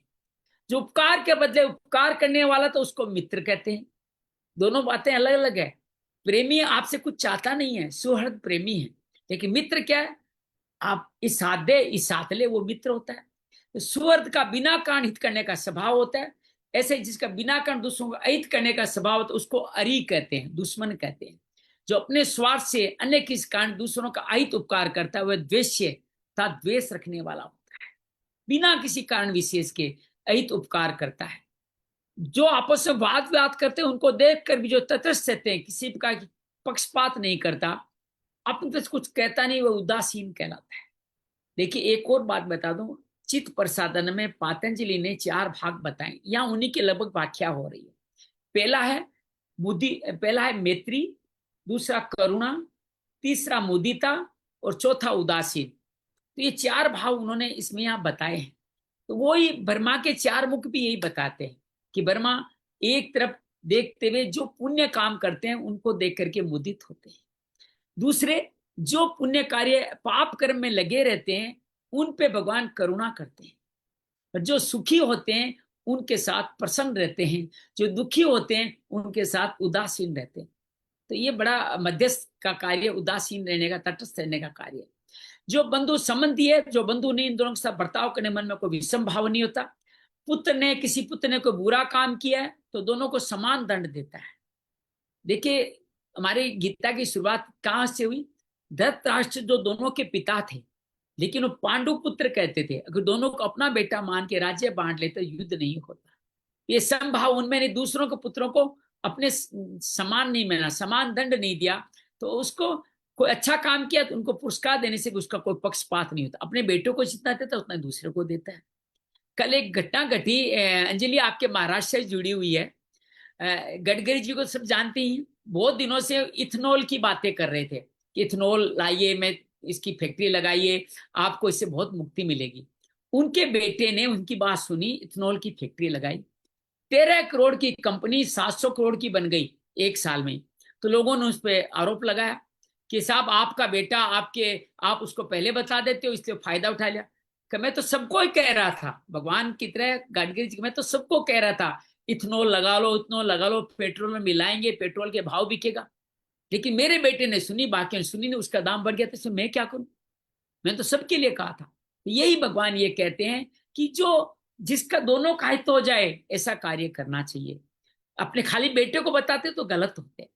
जो उपकार के बदले उपकार करने वाला तो उसको मित्र कहते हैं। दोनों बातें अलग अलग है। प्रेमी आपसे कुछ चाहता नहीं है, सुहृद प्रेमी है, लेकिन मित्र क्या है, आप इस साथ दे इस साथ ले, वो मित्र होता है। तो सुहृद का बिना कारण हित करने का स्वभाव होता है। ऐसे जिसका बिना कारण दूसरों को अहित करने का स्वभाव होता है उसको अरी कहते हैं, दुश्मन कहते हैं। जो अपने स्वार्थ से अन्य किस कारण दूसरों का अहित उपकार करता है वह द्वेष्य तथा द्वेष रखने वाला होता है, बिना किसी कारण विशेष के अहित उपकार करता है। जो आपस में वाद विवाद करते हैं उनको देखकर भी जो तटस्थ रहते हैं, किसी प्रकार की पक्षपात नहीं करता, अपने तरफ कुछ कहता नहीं, वह उदासीन कहलाता है। देखिए एक और बात बता दूं, चित्त प्रसादन में पातंजलि ने 4 भाग बताए, यहाँ उन्हीं के लगभग व्याख्या हो रही है। पहला है मैत्री, दूसरा करुणा, तीसरा मुदिता और चौथा उदासीन। तो ये 4 भाव उन्होंने इसमें यहाँ बताए हैं। तो वही ब्रह्मा के 4 मुख भी यही बताते हैं कि ब्रह्मा एक तरफ देखते हुए जो पुण्य काम करते हैं उनको देख करके मुदित होते हैं, दूसरे जो पुण्य कार्य पाप कर्म में लगे रहते हैं उन पे भगवान करुणा करते हैं, और जो सुखी होते हैं उनके साथ प्रसन्न रहते हैं, जो दुखी होते हैं उनके साथ उदासीन रहते हैं। तो ये बड़ा मध्यस्थ का कार्य, उदासीन रहने का, तटस्थ रहने का कार्य है। जो बंधु संबंधी है, जो बंधु नहीं, इन दोनों के साथ बर्ताव करने मन में कोई विषम भाव नहीं होता। किसी पुत्र ने कोई बुरा काम किया है तो दोनों को समान दंड देता है। देखिए हमारी गीता की शुरुआत कहां से हुई, धृतराष्ट्र जो दोनों के पिता थे, लेकिन वो पांडु पुत्र कहते थे, अगर दोनों को अपना बेटा मान के राज्य बांट लेते युद्ध नहीं होता। ये समभाव उनमें नहीं, दूसरों के पुत्रों को अपने समान नहीं माना, समान दंड नहीं दिया, तो उसको कोई अच्छा काम किया तो उनको पुरस्कार देने से उसका कोई पक्षपात नहीं होता, अपने बेटों को जितना देता उतना दूसरे को देता है। कल एक घटना घटी, अंजलि आपके महाराष्ट्र से जुड़ी हुई है। गडकरी जी को सब जानते ही, बहुत दिनों से इथेनॉल की बातें कर रहे थे कि इथेनॉल लाइए, मैं इसकी फैक्ट्री लगाइए, आपको इससे बहुत मुक्ति मिलेगी। उनके बेटे ने उनकी बात सुनी, इथेनॉल की फैक्ट्री लगाई, 13 करोड़ की कंपनी 700 करोड़ की बन गई एक साल में। तो लोगों ने उस पर आरोप लगाया कि साहब आपका बेटा, आप उसको पहले बता देते हो इसलिए फायदा उठा लिया। कि मैं तो सबको ही कह रहा था, भगवान की तरह गडकरी जी, मैं तो सबको कह रहा था इथेनॉल लगा लो, इथेनॉल लगा लो, पेट्रोल में मिलाएंगे, पेट्रोल के भाव बिकेगा। लेकिन मेरे बेटे ने सुनी, बाकी ने सुनी नहीं, उसका दाम बढ़ गया, तो मैं क्या करूं, मैं तो सबके लिए कहा था। यही भगवान ये कहते हैं कि जो जिसका दोनों का हित हो जाए ऐसा कार्य करना चाहिए। अपने खाली बेटे को बताते तो गलत होते।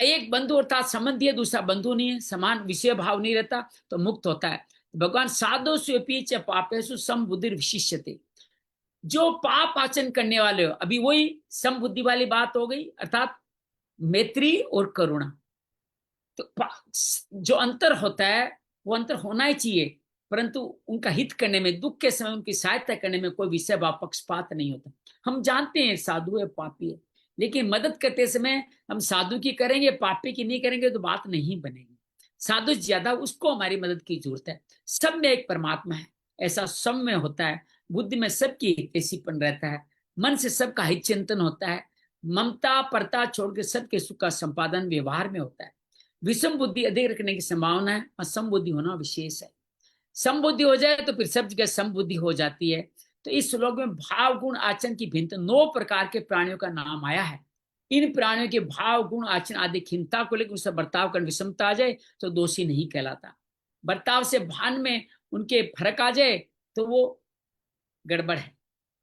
एक बंधु अर्थात संबंधी है, दूसरा बंधु नहीं है, समान विषय भाव नहीं रहता तो मुक्त होता है। भगवान साधु स्वेपी च पापेषु समबुद्धि विशिष्यते, जो पाप आचरण करने वाले हो, अभी वही समबुद्धि वाली बात हो गई, अर्थात मैत्री और करुणा। तो जो अंतर होता है वो अंतर होना ही चाहिए, परंतु उनका हित करने में, दुख के समय उनकी सहायता करने में कोई विषय भाव पक्षपात नहीं होता। हम जानते हैं साधु है पापी है, लेकिन मदद करते समय हम साधु की करेंगे पापी की नहीं करेंगे तो बात नहीं बनेगी। साधु ज्यादा, उसको हमारी मदद की जरूरत है। सब में एक परमात्मा है, ऐसा सब में होता है। बुद्धि में सबकी हितैषीपन रहता है, मन से सबका हित चिंतन होता है, ममता परता छोड़ के सबके सुख का संपादन व्यवहार में होता है। विषम बुद्धि अधिक रखने की संभावना है और समबुद्धि होना विशेष है। समबुद्धि हो जाए तो फिर सब जगह समबुद्धि हो जाती है। तो इस श्लोक में भाव गुण आचरण की भिन्नता 9 प्रकार के प्राणियों का नाम आया है। इन प्राणियों के भाव गुण आचरण आदि खिन्नता को लेकर उसका बर्ताव कर विषमता आ जाए तो दोषी नहीं कहलाता। बर्ताव से भान में उनके फर्क आ जाए तो वो गड़बड़ है।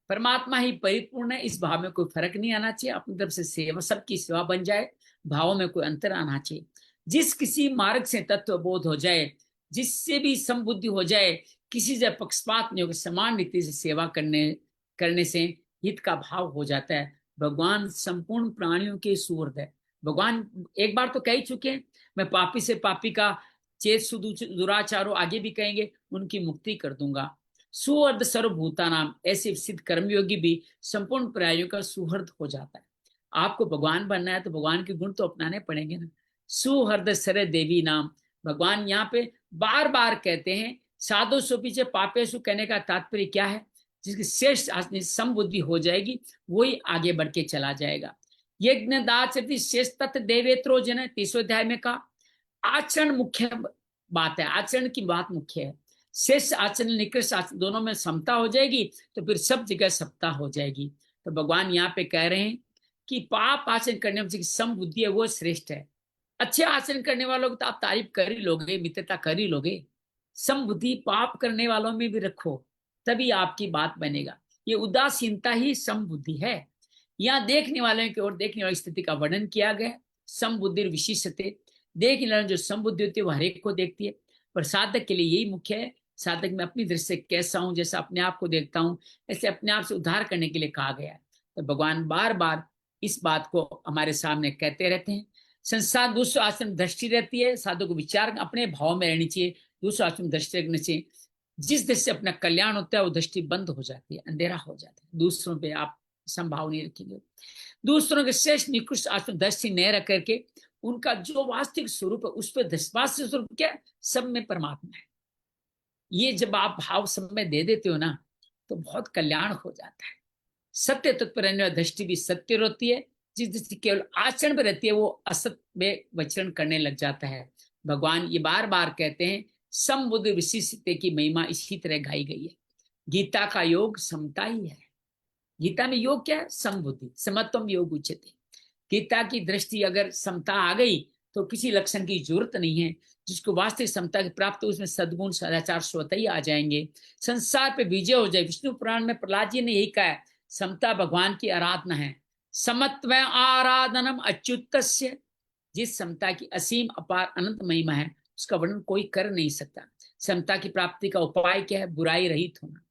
परमात्मा ही परिपूर्ण है, इस भाव में कोई फर्क नहीं आना चाहिए। अपनी तरफ से सेवा, सबकी सेवा बन जाए, भावों में कोई अंतर आना चाहिए। जिस किसी मार्ग से तत्व बोध हो जाए, जिससे भी समबुद्धि हो जाए, किसी से पक्षपात नहीं होकर समान रीति से सेवा करने से हित का भाव हो जाता है। भगवान संपूर्ण प्राणियों के सुहृद है। भगवान एक बार तो कह ही चुके हैं, मैं पापी से पापी का चेत दुराचारो, आगे भी कहेंगे, उनकी मुक्ति कर दूंगा। सुहृद सर्वभूता नाम, ऐसे सिद्ध कर्मयोगी भी संपूर्ण प्राणियों का सुहृद हो जाता है। आपको भगवान बनना है तो भगवान के गुण तो अपनाने पड़ेंगे ना। सुहृद सर देवी नाम, भगवान यहाँ पे बार बार कहते हैं। साधु सु पीछे पापेशु कहने का तात्पर्य क्या है? जिसकी श्रेष्ठ समबुद्धि हो जाएगी वही आगे बढ़ के चला जाएगा। यज्ञ दाचरति शेष तत्व देवेत्रो जन, 30वें अध्याय में कहा आचरण मुख्य बात है, आचरण की बात मुख्य है। शेष आचरण निकृष्ट आचरण दोनों में समता हो जाएगी तो फिर सब जगह समता हो जाएगी। तो भगवान यहाँ पे कह रहे हैं कि पाप आचरण करने में समबुद्धि है वो श्रेष्ठ है। अच्छे आचरण करने वालों को तो आप तारीफ कर ही लोगे, मित्रता कर ही लोगे। समबुद्धि पाप करने वालों में भी रखो, तभी आपकी बात बनेगा। ये उदासीनता ही समबुद्धि है। यहाँ देखने वालों की ओर देखने वाली स्थिति का वर्णन किया गया। समबुद्धि विशिष्टते, देखने वाले जो समबुद्धि होती है वो हरेक को देखती है, पर साधक के लिए यही मुख्य है। साधक में अपनी दृष्टि से कैसा हूं, जैसा अपने आप को देखता हूं, ऐसे अपने आप से उद्धार करने के लिए कहा गया है। तो भगवान बार बार इस बात को हमारे सामने कहते रहते हैं। संसार दूसरा आश्रम दृष्टि रहती है, साधु को विचार अपने भाव में रहनी चाहिए, दूसरा आश्रम दृष्टि रखनी चाहिए। जिस दृष्टि से अपना कल्याण होता है वो दृष्टि बंद हो जाती है, अंधेरा हो जाता है। दूसरों पे आप संभाव नहीं रखेंगे। दूसरों के श्रेष्ठ निकृष्ट आश्रम दृष्टि न रख करके उनका जो वास्तविक स्वरूप है उस पर वास्तविक स्वरूप क्या, सब में परमात्मा है। ये जब आप भाव सब में दे देते हो ना तो बहुत कल्याण हो जाता है। सत्य तत्व रहने वाली दृष्टि भी सत्य रहती है, जिस दृष्टि केवल आचरण पर रहती है वो असत में विचरण करने लग जाता है। भगवान ये बार बार कहते हैं समबुद्ध विशिष्टता की महिमा इसी तरह गाई गई है। गीता का योग समता ही है। गीता में योग क्या है? समबुद्धि, समत्वम योग उच्यते। गीता की दृष्टि अगर समता आ गई तो किसी लक्षण की जरूरत नहीं है। जिसको वास्तविक समता की प्राप्त हो उसमें सद्गुण सदाचार स्वतः ही आ जाएंगे, संसार पे विजय हो जाए। विष्णु पुराण में प्रहलाद जी ने यही कहा है, समता भगवान की आराधना है। समत्व आराधनम अच्युतस्य, जिस समता की असीम अपार अनंत महिमा है उसका वर्णन कोई कर नहीं सकता। समता की प्राप्ति का उपाय क्या है? बुराई रहित होना।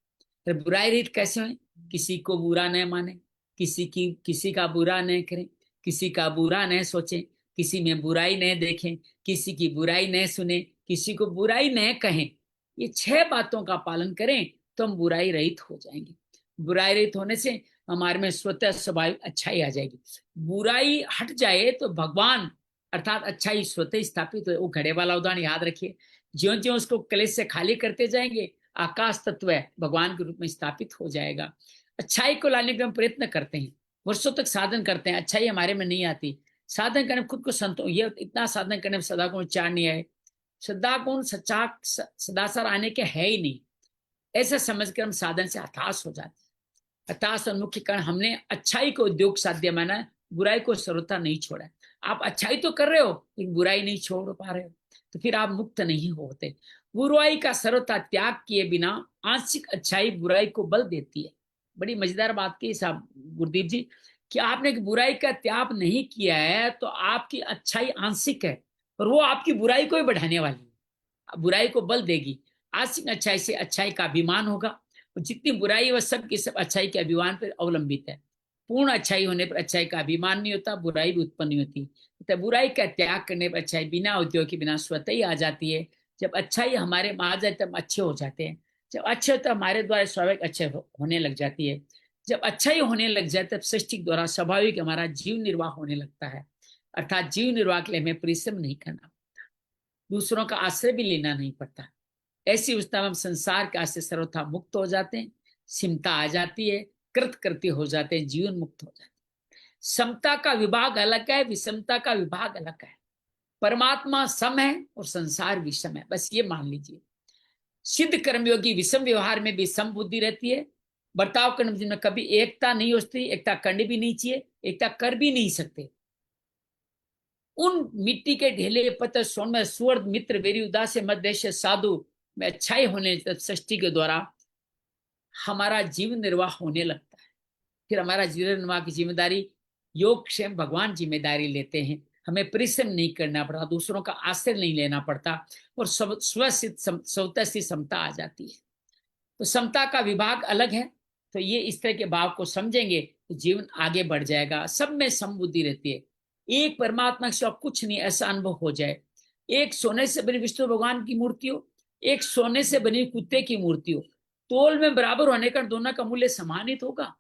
तो बुराई रहित कैसे हो? किसी को बुरा न माने, किसी का बुरा न करें, किसी का बुरा न सोचें, किसी में बुराई न देखें, किसी की बुराई न सुने, किसी को बुराई न कहें। ये 6 बातों का पालन करें तो हम बुराई रहित हो जाएंगे। बुराई रहित होने से हमारे में स्वतः स्वाभाविक अच्छाई आ जाएगी। बुराई हट जाए तो भगवान अर्थात अच्छाई स्वतः स्थापित हो। वो घड़े वाला उदाहरण याद रखिए, ज्यों ज्यों उसको कलेश से खाली करते जाएंगे आकाश तत्व है भगवान के रूप में स्थापित हो जाएगा। अच्छाई को लाने के हम प्रयत्न करते हैं, वर्षों तक साधन करते हैं, अच्छाई हमारे में नहीं आती। साधन करने खुद को संतोष, ये इतना साधन करने में सदा गुण 4 नहीं आए, सदा गुण सच्चा सदासर आने के है ही नहीं, ऐसा समझकर हम साधन से हताश हो जाते हैं। हताश और मुख्य कारण हमने अच्छाई को उद्योग साध्य माना है, बुराई को सर्वथा नहीं छोड़ा है। आप अच्छाई तो कर रहे हो लेकिन बुराई नहीं छोड़ पा रहे हो, तो फिर आप मुक्त नहीं होते। बुराई का सर्वथा त्याग किए बिना आंशिक अच्छाई बुराई को बल देती है। बड़ी मजेदार बात की साहब गुरुदेव जी कि आपने बुराई का त्याग नहीं किया है तो आपकी अच्छाई आंशिक है और वो आपकी बुराई को ही बढ़ाने वाली है, बुराई को बल देगी। आंशिक अच्छाई से अच्छाई का अभिमान होगा और जितनी बुराई वह सब की सब अच्छाई के अभिमान पर अवलंबित है। पूर्ण अच्छाई होने पर अच्छाई का अभिमान नहीं होता, बुराई भी उत्पन्न नहीं होती। तो बुराई का त्याग करने पर अच्छाई बिना उद्योग के बिना स्वतः ही आ जाती है। जब अच्छाई हमारे में आ जाए तब अच्छे हो जाते हैं, जब अच्छे तो हमारे द्वारा स्वाभाविक अच्छे होने लग जाती है। जब अच्छाई होने लग जाए तब सृष्टि द्वारा स्वाभाविक हमारा जीव निर्वाह होने लगता है। अर्थात जीव निर्वाह के लिए हमें परिश्रम नहीं करना पड़ता, दूसरों का आश्रय भी लेना नहीं पड़ता। ऐसी अवस्था में हम संसार के आश्रय सर्वथा मुक्त हो जाते हैं, सिमता आ जाती है, कृतकृत्य हो जाते हैं, जीवन मुक्त हो जाते हैं। समता का विभाग अलग है, विषमता का विभाग अलग है। परमात्मा सम है और संसार विषम है, बस ये मान लीजिए। सिद्ध कर्मयोगी विषम व्यवहार में भी सम बुद्धि रहती है। बर्ताव करने में कभी एकता नहीं होती, एकता करनी भी नहीं चाहिए, एकता कर भी नहीं सकते। उन मिट्टी के ढेले पत्थर सोन में सुअर्द मित्र वेरी उदास मध्य साधु में अच्छाई होने सृष्टि के द्वारा हमारा जीवन निर्वाह होने लगता है। फिर हमारा जीवन निर्वाह की जिम्मेदारी योग क्षेम भगवान जिम्मेदारी लेते हैं। हमें परिश्रम नहीं करना पड़ता, दूसरों का आश्रय नहीं लेना पड़ता, और स्वसिद्ध स्वतः से समता आ जाती है। तो समता का विभाग अलग है। तो ये इस तरह के भाव को समझेंगे तो जीवन आगे बढ़ जाएगा। सब में समबुद्धि रहती है। एक परमात्मा के सिवा कुछ नहीं, ऐसा अनुभव हो जाए। एक सोने से बनी विष्णु भगवान की मूर्ति हो, एक सोने से बनी कुत्ते की मूर्ति हो, तोल में बराबर होने का दोनों का मूल्य समानित होगा।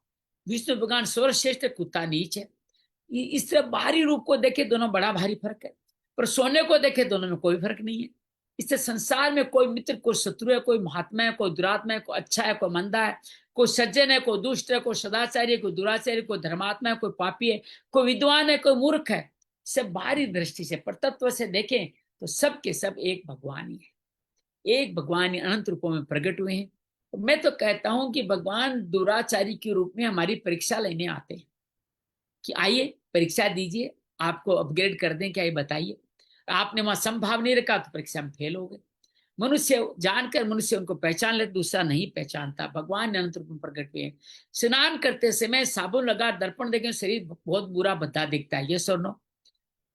विष्णु भगवान सर्वश्रेष्ठ, कुत्ता नीच है। इस तरह बाहरी रूप को देखे दोनों बड़ा भारी फर्क है, पर सोने को देखे दोनों में कोई फर्क नहीं है। इससे संसार में कोई मित्र, कोई शत्रु है, कोई महात्मा है, कोई दुरात्मा है, कोई अच्छा है, कोई मंदा है, कोई सज्जन है, कोई दुष्ट है, कोई सदाचारी है, कोई दुराचारी, कोई धर्मात्मा है, कोई पापी है, कोई विद्वान है, कोई मूर्ख है। सब बाहरी दृष्टि से, पर तत्व से देखें तो सब के सब एक भगवान ही है। एक भगवान ही अनंत रूपों में प्रकट हुए हैं। तो मैं तो कहता हूं कि भगवान दुराचारी के रूप में हमारी परीक्षा लेने आते हैं कि आइए परीक्षा दीजिए, आपको अपग्रेड कर दें क्या, ये बताइए। आपने वहां संभाव नहीं रखा तो परीक्षा में फेल हो गए। मनुष्य जानकर मनुष्य उनको पहचान ले, दूसरा नहीं पहचानता। भगवान ने अनंत रूप में प्रकट हुए। स्नान करते समय साबुन लगा दर्पण देखें, शरीर बहुत बुरा भद्दा दिखता है, ये सुनो।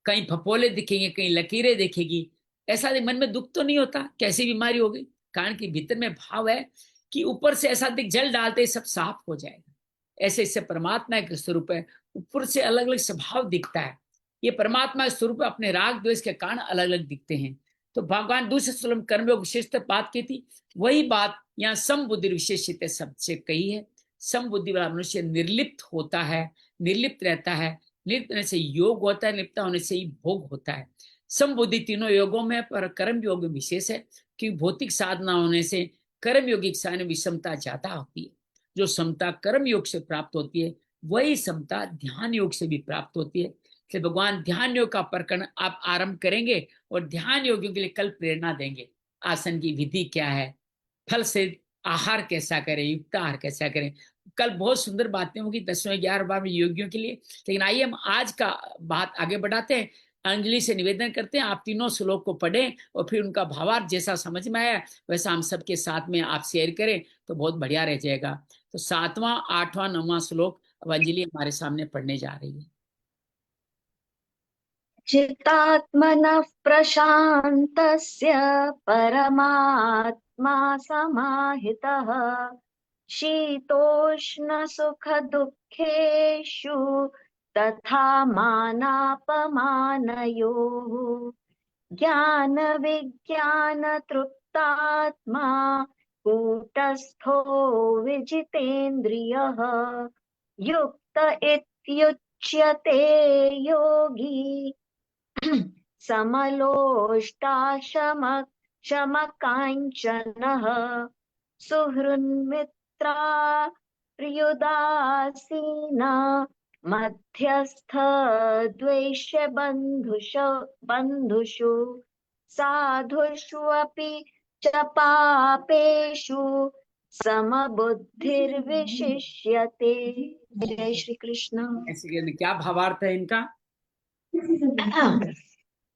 कहीं फपोले दिखेंगे, कहीं लकीरें दिखेगी, ऐसा मन में दुख तो नहीं होता, कैसी बीमारी हो गई? कारण कि भीतर में भाव है कि ऊपर से ऐसा दिख, जल डालते सब साफ हो जाएगा। ऐसे इससे परमात्मा के स्वरूप है, ऊपर से अलग अलग स्वभाव दिखता है। ये परमात्मा के स्वरूप अपने राग द्वेष के कारण अलग अलग दिखते हैं। तो भगवान दूसरे श्लोक में कर्मयोग विशेषता बात की थी, वही बात यहाँ समबुद्धि विशेषित शब्द से कही है। समबुद्धि वाला मनुष्य निर्लिप्त होता है, निर्लिप्त रहता है। निर्लिप्त होने से योग होता है, लिप्त होने से ही भोग होता है। समबुद्धि तीनों योगों में, पर कर्म योग में विशेष है, क्योंकि भौतिक साधना होने से कर्म योगिक साधन में विषमता ज्यादा होती है। जो समता कर्म योग से प्राप्त होती है, वही समता ध्यान योग से भी प्राप्त होती है। इसलिए भगवान ध्यान योग का प्रकरण आप आरंभ करेंगे और ध्यान योगियों के लिए कल प्रेरणा देंगे। आसन की विधि क्या है, फल से आहार कैसा करें, युक्त आहार कैसा करें। कल बहुत सुंदर बातें होगी 10वें 11वें योगियों के लिए। लेकिन आइए हम आज का बात आगे बढ़ाते हैं। अंजलि से निवेदन करते हैं आप तीनों श्लोक को पढ़ें और फिर उनका भावार्थ जैसा समझ में आया वैसा हम सबके साथ में आप शेयर करें तो बहुत बढ़िया रह जाएगा। तो 7वां 8वां 9वां श्लोक अब अंजलि हमारे सामने पढ़ने जा रही है। चित्तात्मनः प्रशान्तस्य परमात्मा समाहितः शीतोष्णसुखदुःखेषु तथा मानापमानयोः ज्ञानविज्ञानतृप्तात्मा कूटस्थो विजितेन्द्रियः युक्त इत्युच्यते योगी समलोष्टाशमकाञ्चनः सुहृन्मित्रा प्रियुदासीना मध्यस्थ द्वेष्य बन्धुषु साधुषु अपि च पापेषु समबुद्धिर्विशिष्यते। जय श्री कृष्ण। ऐसे क्या भावार्थ है इनका?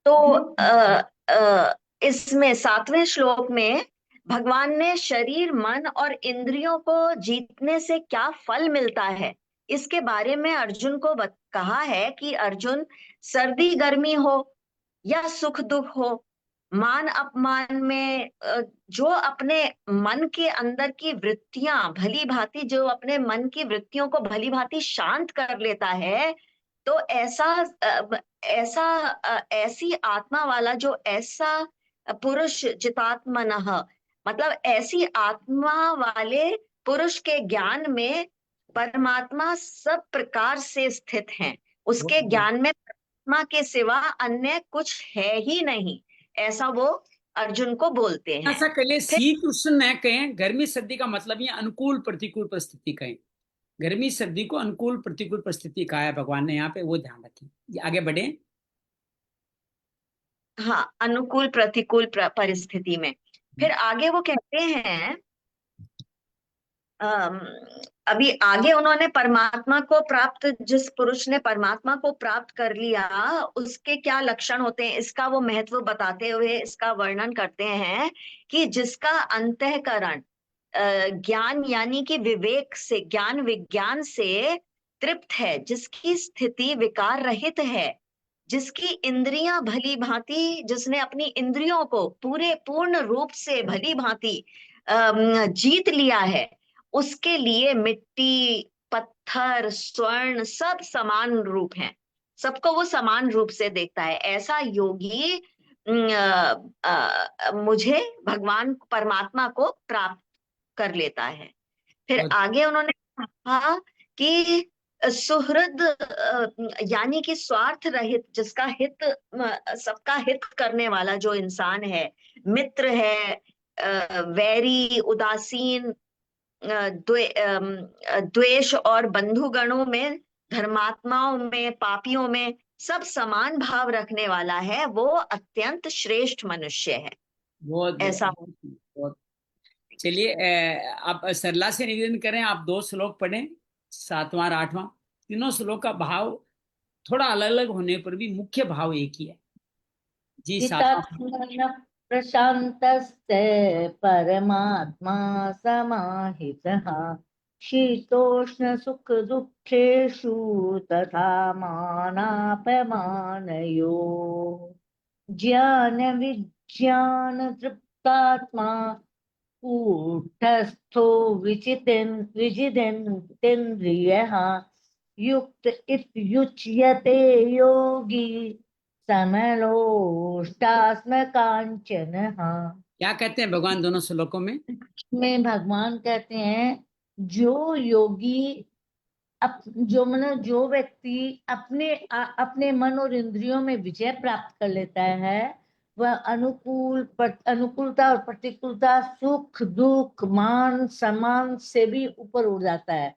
तो इसमें 7वें श्लोक में भगवान ने शरीर मन और इंद्रियों को जीतने से क्या फल मिलता है इसके बारे में अर्जुन को कहा है कि अर्जुन, सर्दी गर्मी हो या सुख दुख हो, मान अपमान में जो अपने मन के अंदर की वृत्तियां भली भांति, जो अपने मन की वृत्तियों को भली भांति शांत कर लेता है, तो ऐसी आत्मा वाला जो ऐसा पुरुष जितात्मनः, मतलब ऐसी आत्मा वाले पुरुष के ज्ञान में परमात्मा सब प्रकार से स्थित हैं। उसके ज्ञान में परमात्मा के सिवा अन्य कुछ है ही नहीं, ऐसा वो अर्जुन को बोलते हैं। ऐसा कहिए शीत उष्ण न कहें, गर्मी सर्दी का मतलब ये अनुकूल प्रतिकूल परिस्थिति कहें। गर्मी सर्दी को अनुकूल प्रतिकूल परिस्थिति कहा है भगवान ने यहाँ पे, वो ध्यान रखें। आगे बढ़े। हाँ, अनुकूल प्रतिकूल परिस्थिति में। फिर आगे वो कहते हैं, अम, अभी आगे उन्होंने परमात्मा को प्राप्त, जिस पुरुष ने परमात्मा को प्राप्त कर लिया उसके क्या लक्षण होते हैं, इसका वो महत्व बताते हुए इसका वर्णन करते हैं कि जिसका अंतःकरण ज्ञान यानी कि विवेक से, ज्ञान विज्ञान से तृप्त है, जिसकी स्थिति विकार रहित है, जिसकी इंद्रियां भली भांति, जिसने अपनी इंद्रियों को पूर्ण रूप से भली भांति जीत लिया है, उसके लिए मिट्टी, पत्थर, स्वर्ण सब समान रूप हैं। सबको वो समान रूप से देखता है। ऐसा योगी मुझे, भगवान परमात्मा को प्राप्त कर लेता है। फिर बहुत आगे उन्होंने कहा कि सुहृद यानी कि स्वार्थ रहित, जिसका हित, सबका हित करने वाला जो इंसान है, मित्र है, वैरी, उदासीन, द्वेष और बंधुगणों में, धर्मात्माओं में, पापियों में सब समान भाव रखने वाला है, वो अत्यंत श्रेष्ठ मनुष्य है। बहुत ऐसा। बहुत। चलिए आप सरला से निवेदन करें, आप 2 श्लोक पढ़ें, 7वां और 8वां। तीनों श्लोक का भाव थोड़ा अलग अलग होने पर भी मुख्य भाव एक ही है जी। 7वां। चितात्मन प्रशान्तस्ते परमात्मा समाहितः शीतोष्ण सुख दुःखेषु तथा मानापमानयो ज्ञान विज्ञान तृप्तात्मा कूटस्थो विजितेन्द्रियः युक्त इत्युच्यते योगी समलोष्टास्म कांचनः। क्या कहते हैं भगवान दोनों श्लोकों में? में भगवान कहते हैं जो योगी जो व्यक्ति अपने मन और इंद्रियों में विजय प्राप्त कर लेता है, वह अनुकूलता और प्रतिकूलता, सुख दुख, मान सम्मान से भी ऊपर उड़ जाता है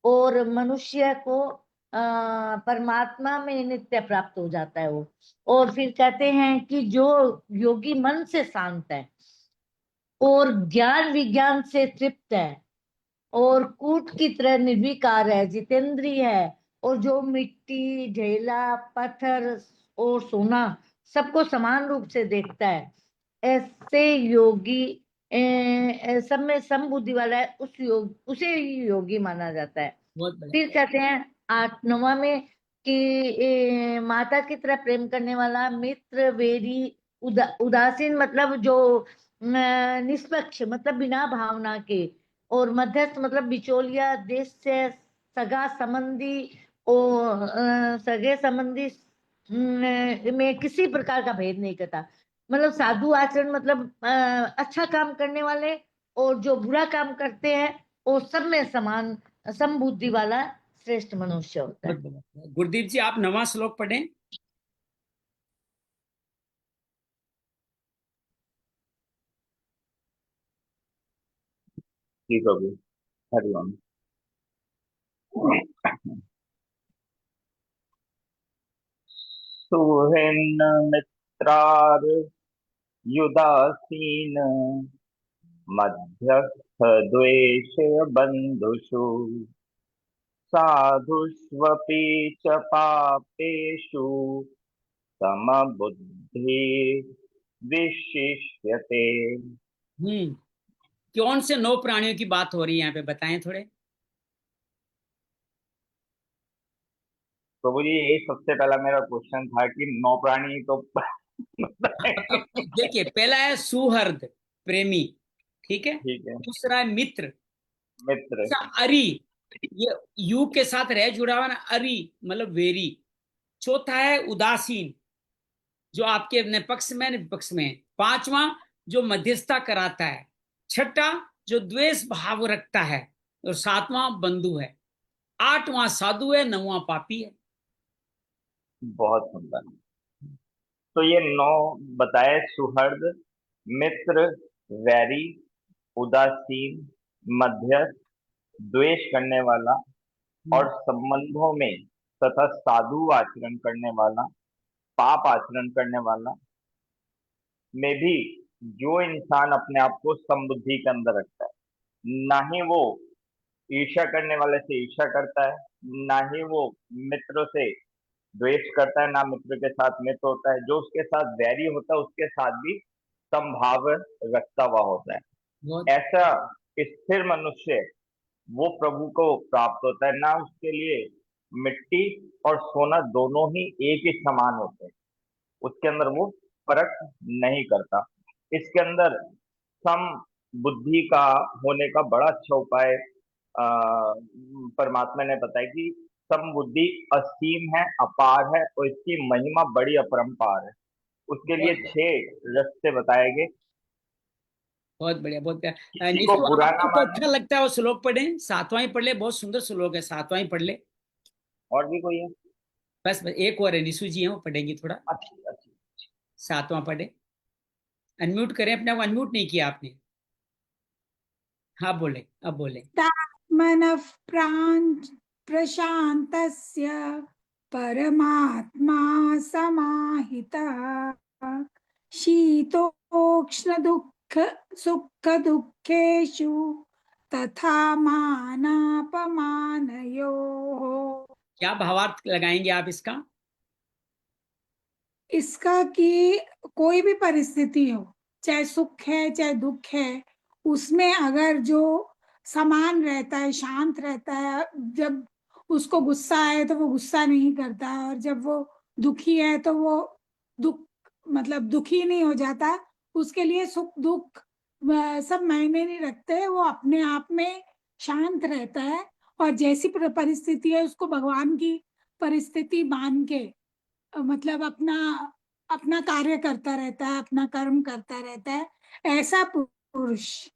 और मनुष्य को परमात्मा में नित्य प्राप्त हो जाता है वो। और फिर कहते हैं कि जो योगी मन से शांत है और ज्ञान विज्ञान से तृप्त है और कूट की तरह निर्विकार है, जितेंद्रिय है, और जो मिट्टी, ढेला, पत्थर और सोना सबको समान रूप से देखता है, ऐसे योगी सब में समबुद्धि वाला है, उसे ही योगी माना जाता है। बहुत बढ़िया। फिर कहते हैं 8वां में कि माता की तरह प्रेम करने वाला, मित्र, वेरी, उदासीन मतलब जो निष्पक्ष मतलब बिना भावना के, और मध्यस्थ मतलब बिचौलिया, देश से सगा संबंधी और सगे संबंधी में किसी प्रकार का भेद नहीं करता। मतलब साधु आचरण मतलब अच्छा काम करने वाले, और जो बुरा काम करते हैं वो सब में समान समबुद्धि वाला श्रेष्ठ मनुष्य होता है। बहुत बढ़िया। गुरदीप जी, आप 9वां श्लोक पढ़ें। जी प्रभु, हरिओम। सुहृन् मित्रार युदासीन मध्यस्थ द्वेष बंधुषु साधुष्वपि च पापेषु समबुद्धि विशिष्यते। कौन से 9 प्राणियों की बात हो रही है यहाँ पे, बताएं थोड़े। प्रभु जी, यही सबसे पहला मेरा क्वेश्चन था कि 9 प्राणी तो अब देखिए, पहला है सुहृद, प्रेमी, ठीक है। ठीक है। दूसरा है मित्र, मित्र। अरि, ये यू के साथ रह जुड़ा हुआ ना, अरि मतलब वेरी। चौथा है उदासीन, जो आपके अपने पक्ष में विपक्ष में है। 5वां जो मध्यस्थता कराता है। 6ठा जो द्वेष भाव रखता है, और 7वां बंधु है। 8वां साधु है। 9वां पापी है। बहुत सुंदर। तो ये 9 बताए, सुहृद, मित्र, वैरी, उदासीन, मध्यस्थ, द्वेष करने वाला और संबंधों में तथा साधु आचरण करने वाला, पाप आचरण करने वाला, में भी जो इंसान अपने आप को समबुद्धि के अंदर रखता है, ना ही वो ईर्ष्या करने वाले से ईर्ष्या करता है, ना ही वो मित्र से द्वेष करता है, ना मित्र के साथ मित्र होता है, जो उसके साथ वैरी होता है उसके साथ भी समभाव रखता हुआ होता है। बहुत ऐसा स्थिर मनुष्य वो प्रभु को प्राप्त होता है। ना उसके लिए मिट्टी और सोना दोनों ही एक ही समान होते हैं, उसके अंदर वो फर्क नहीं करता। इसके अंदर सम बुद्धि का होने का बड़ा अच्छा उपाय परमात्मा ने बताया कि सम बुद्धि असीम है, अपार है और इसकी महिमा बड़ी अपरंपार है। उसके लिए बहुत 6 रास्ते बताए गए। बहुत बढ़िया, बहुत बढ़िया। किसी को निशु, बुरा ना आपको तो माने। अच्छा लगता है वो श्लोक पढ़े, 7वां ही पढ़ ले, बहुत सुंदर श्लोक है, 7वां ही पढ़ ले। और भी कोई है? बस एक और है, निशु जी हैं वो पढ़ेंगी थोड़ा, अच्छी अच्छी। 7वां पढ़े। अनम्यूट करें अपने आप, अनम्यूट नहीं किया आपने। हाँ बोले, अब बोले। मनः प्रशान्तस्य परमात्मा समाहितः शीतोष्ण दुःख सुख दुःखेषु तथा मानापमानयोः। क्या भावार्थ लगाएंगे आप इसका? इसका कि कोई भी परिस्थिति हो, चाहे सुख है चाहे दुख है, उसमें अगर जो समान रहता है, शांत रहता है, जब उसको गुस्सा आए तो वो गुस्सा नहीं करता, और जब वो दुखी है तो वो दुख मतलब दुखी नहीं हो जाता, उसके लिए सुख दुख सब मायने नहीं रखते, वो अपने आप में शांत रहता है। और जैसी परिस्थिति है उसको भगवान की परिस्थिति मान के मतलब अपना अपना कार्य करता रहता है, अपना कर्म करता रहता है। ऐसा पुरुष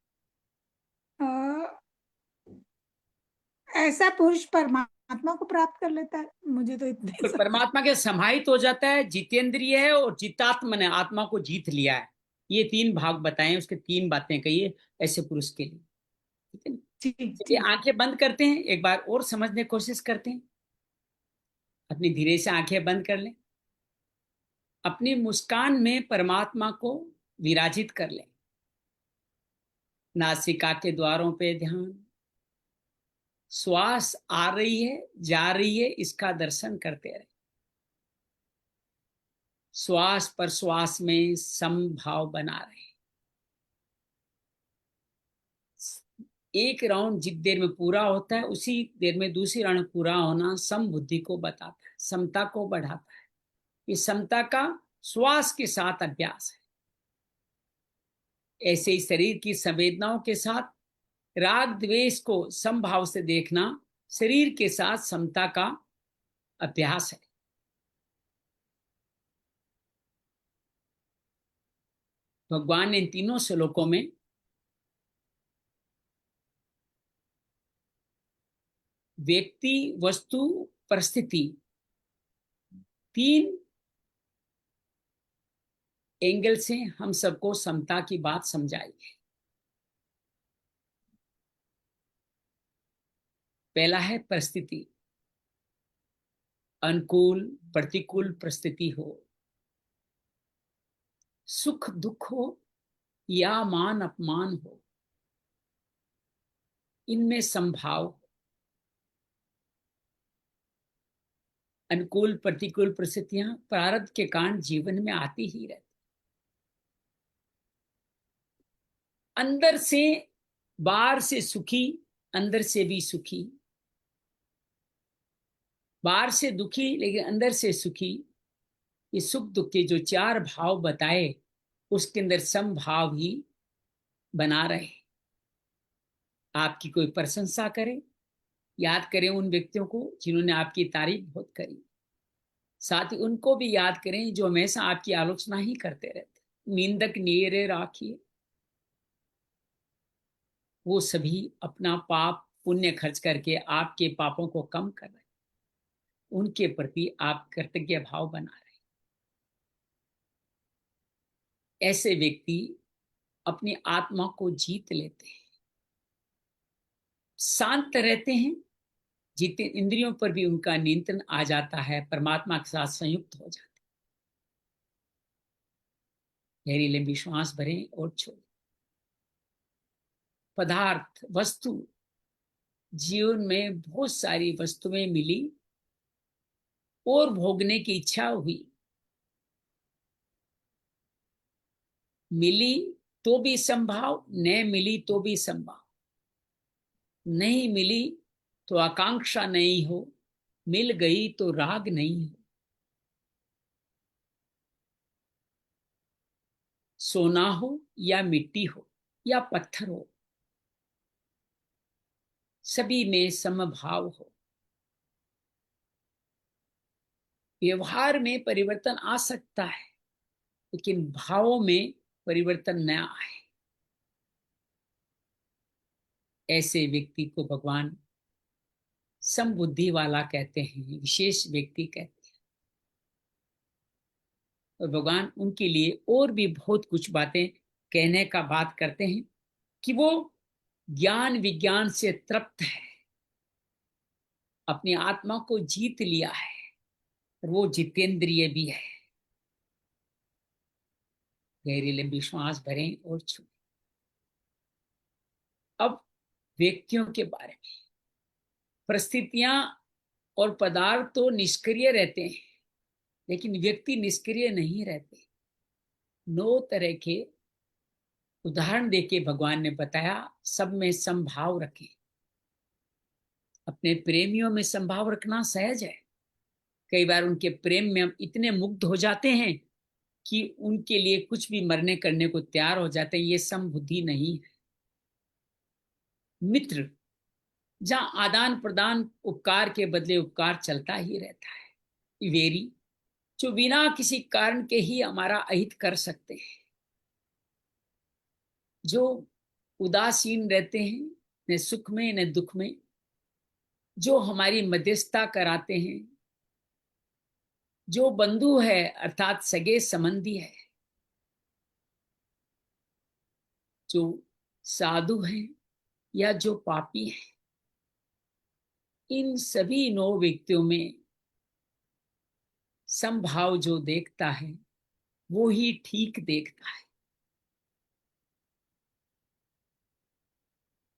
अ, ऐसा पुरुष परमात्मा को प्राप्त कर लेता है। मुझे तो इतने और सब परमात्मा के समाहित हो जाता है, जितेंद्रिय है और जितात्म ने आत्मा को जीत लिया है। ये 3 भाग बताए, उसके 3 बातें कही है ऐसे पुरुष के लिए। ठीक है ना? ठीक चलिए ठीक। आंखें बंद करते हैं, एक बार और समझने की कोशिश करते हैं। अपनी धीरे से आंखें बंद कर लें, अपनी मुस्कान में परमात्मा को विराजित कर लें। नासिका के द्वारों पे ध्यान, श्वास आ रही है जा रही है इसका दर्शन करते रहे। श्वास पर श्वास में समभाव बना रहे। एक राउंड जित देर में पूरा होता है उसी देर में दूसरी राउंड पूरा होना सम बुद्धि को बताता है, समता को बढ़ाता है। ये समता का श्वास के साथ अभ्यास है। ऐसे ही शरीर की संवेदनाओं के साथ राग द्वेष को समभाव से देखना शरीर के साथ समता का अभ्यास है। भगवान ने इन तीनों श्लोकों में व्यक्ति वस्तु परिस्थिति 3 एंगल से हम सबको समता की बात समझाई है। पहला है परिस्थिति, अनुकूल प्रतिकूल परिस्थिति हो, सुख दुख हो या मान अपमान हो, इनमें संभाव। अनुकूल प्रतिकूल परिस्थितियां प्रारब्ध के कारण जीवन में आती ही रहती। अंदर से बाहर से सुखी, अंदर से भी सुखी, बाहर से दुखी लेकिन अंदर से सुखी। ये सुख दुख के जो 4 भाव बताए उसके अंदर समभाव ही बना रहे। आपकी कोई प्रशंसा करे, याद करें उन व्यक्तियों को जिन्होंने आपकी तारीफ बहुत करी। साथ ही उनको भी याद करें जो हमेशा आपकी आलोचना ही करते रहते। निंदक नियरे राखिए, वो सभी अपना पाप पुण्य खर्च करके आपके पापों को कम कर रहे, उनके प्रति आप कृतज्ञ भाव बना रहे। ऐसे व्यक्ति अपनी आत्मा को जीत लेते हैं, शांत रहते हैं, जीते इंद्रियों पर भी उनका नियंत्रण आ जाता है, परमात्मा के साथ संयुक्त हो जाते हैं। गहरी लंबी श्वास भरें और छोड़ें। पदार्थ, वस्तु, जीवन में बहुत सारी वस्तुएं मिली और भोगने की इच्छा हुई। मिली तो भी संभाव, न मिली तो भी संभाव। नहीं मिली तो आकांक्षा नहीं हो, मिल गई तो राग नहीं हो। सोना हो या मिट्टी हो या पत्थर हो, सभी में समभाव हो। व्यवहार में परिवर्तन आ सकता है, लेकिन भावों में परिवर्तन न आए। ऐसे व्यक्ति को भगवान समबुद्धि वाला कहते हैं, विशेष व्यक्ति कहते हैं। और भगवान उनके लिए और भी बहुत कुछ बातें कहने का बात करते हैं कि वो ज्ञान विज्ञान से तृप्त है, अपनी आत्मा को जीत लिया है और वो जितेंद्रिय भी है। गहरी लंबी श्वास भरें और छोड़ें। अब व्यक्तियों के बारे में, परिस्थितियां और पदार्थ तो निष्क्रिय रहते हैं, लेकिन व्यक्ति निष्क्रिय नहीं रहते। 9 तरह के उदाहरण देके भगवान ने बताया, सब में संभाव रखें। अपने प्रेमियों में संभाव रखना सहज है। कई बार उनके प्रेम में हम इतने मुग्ध हो जाते हैं कि उनके लिए कुछ भी मरने करने को तैयार हो जाते हैं। ये समबुद्धि नहीं है। मित्र, जहां आदान प्रदान, उपकार के बदले उपकार चलता ही रहता है। वैरी, जो बिना किसी कारण के ही हमारा अहित कर सकते हैं, जो उदासीन रहते हैं, न सुख में न दुख में, जो हमारी मध्यस्थता कराते हैं, जो बंधु है अर्थात सगे संबंधी है, जो साधु हैं या जो पापी हैं, इन सभी 9 व्यक्तियों में संभाव जो देखता है वो ही ठीक देखता है।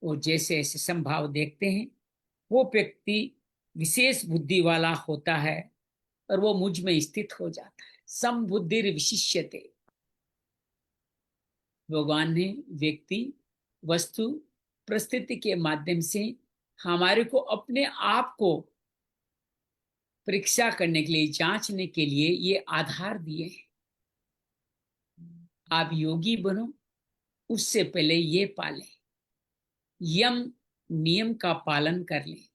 और जैसे ऐसे संभाव देखते हैं, वो व्यक्ति विशेष बुद्धि वाला होता है और वो मुझ में स्थित हो जाता है। समबुद्धिर विशिष्यते। भगवान ने व्यक्ति, वस्तु, परिस्थिति के माध्यम से हमारे को अपने आप को परीक्षा करने के लिए, जांचने के लिए ये आधार दिए हैं। आप योगी बनो, उससे पहले ये पालें, यम नियम का पालन कर लें,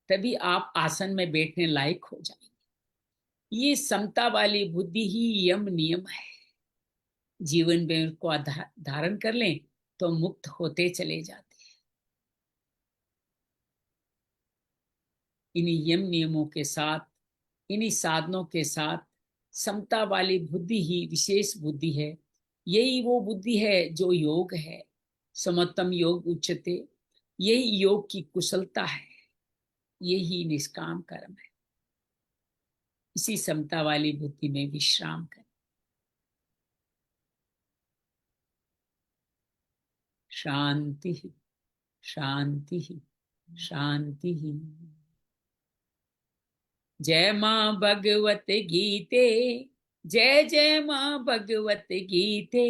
तभी आप आसन में बैठने लायक हो जाएंगे। ये समता वाली बुद्धि ही यम नियम है। जीवन में उनको धारण कर लें तो मुक्त होते चले जाते हैं। इन्हीं यम नियमों के साथ, इन्हीं साधनों के साथ समता वाली बुद्धि ही विशेष बुद्धि है। यही वो बुद्धि है जो योग है। समत्तम योग उच्यते। यही योग की कुशलता है, यही निष्काम कर्म है। इसी समता वाली बुद्धि में विश्राम करें। शांति शांति शांति। जय मां भगवत गीते, जय जय मां भगवत गीते।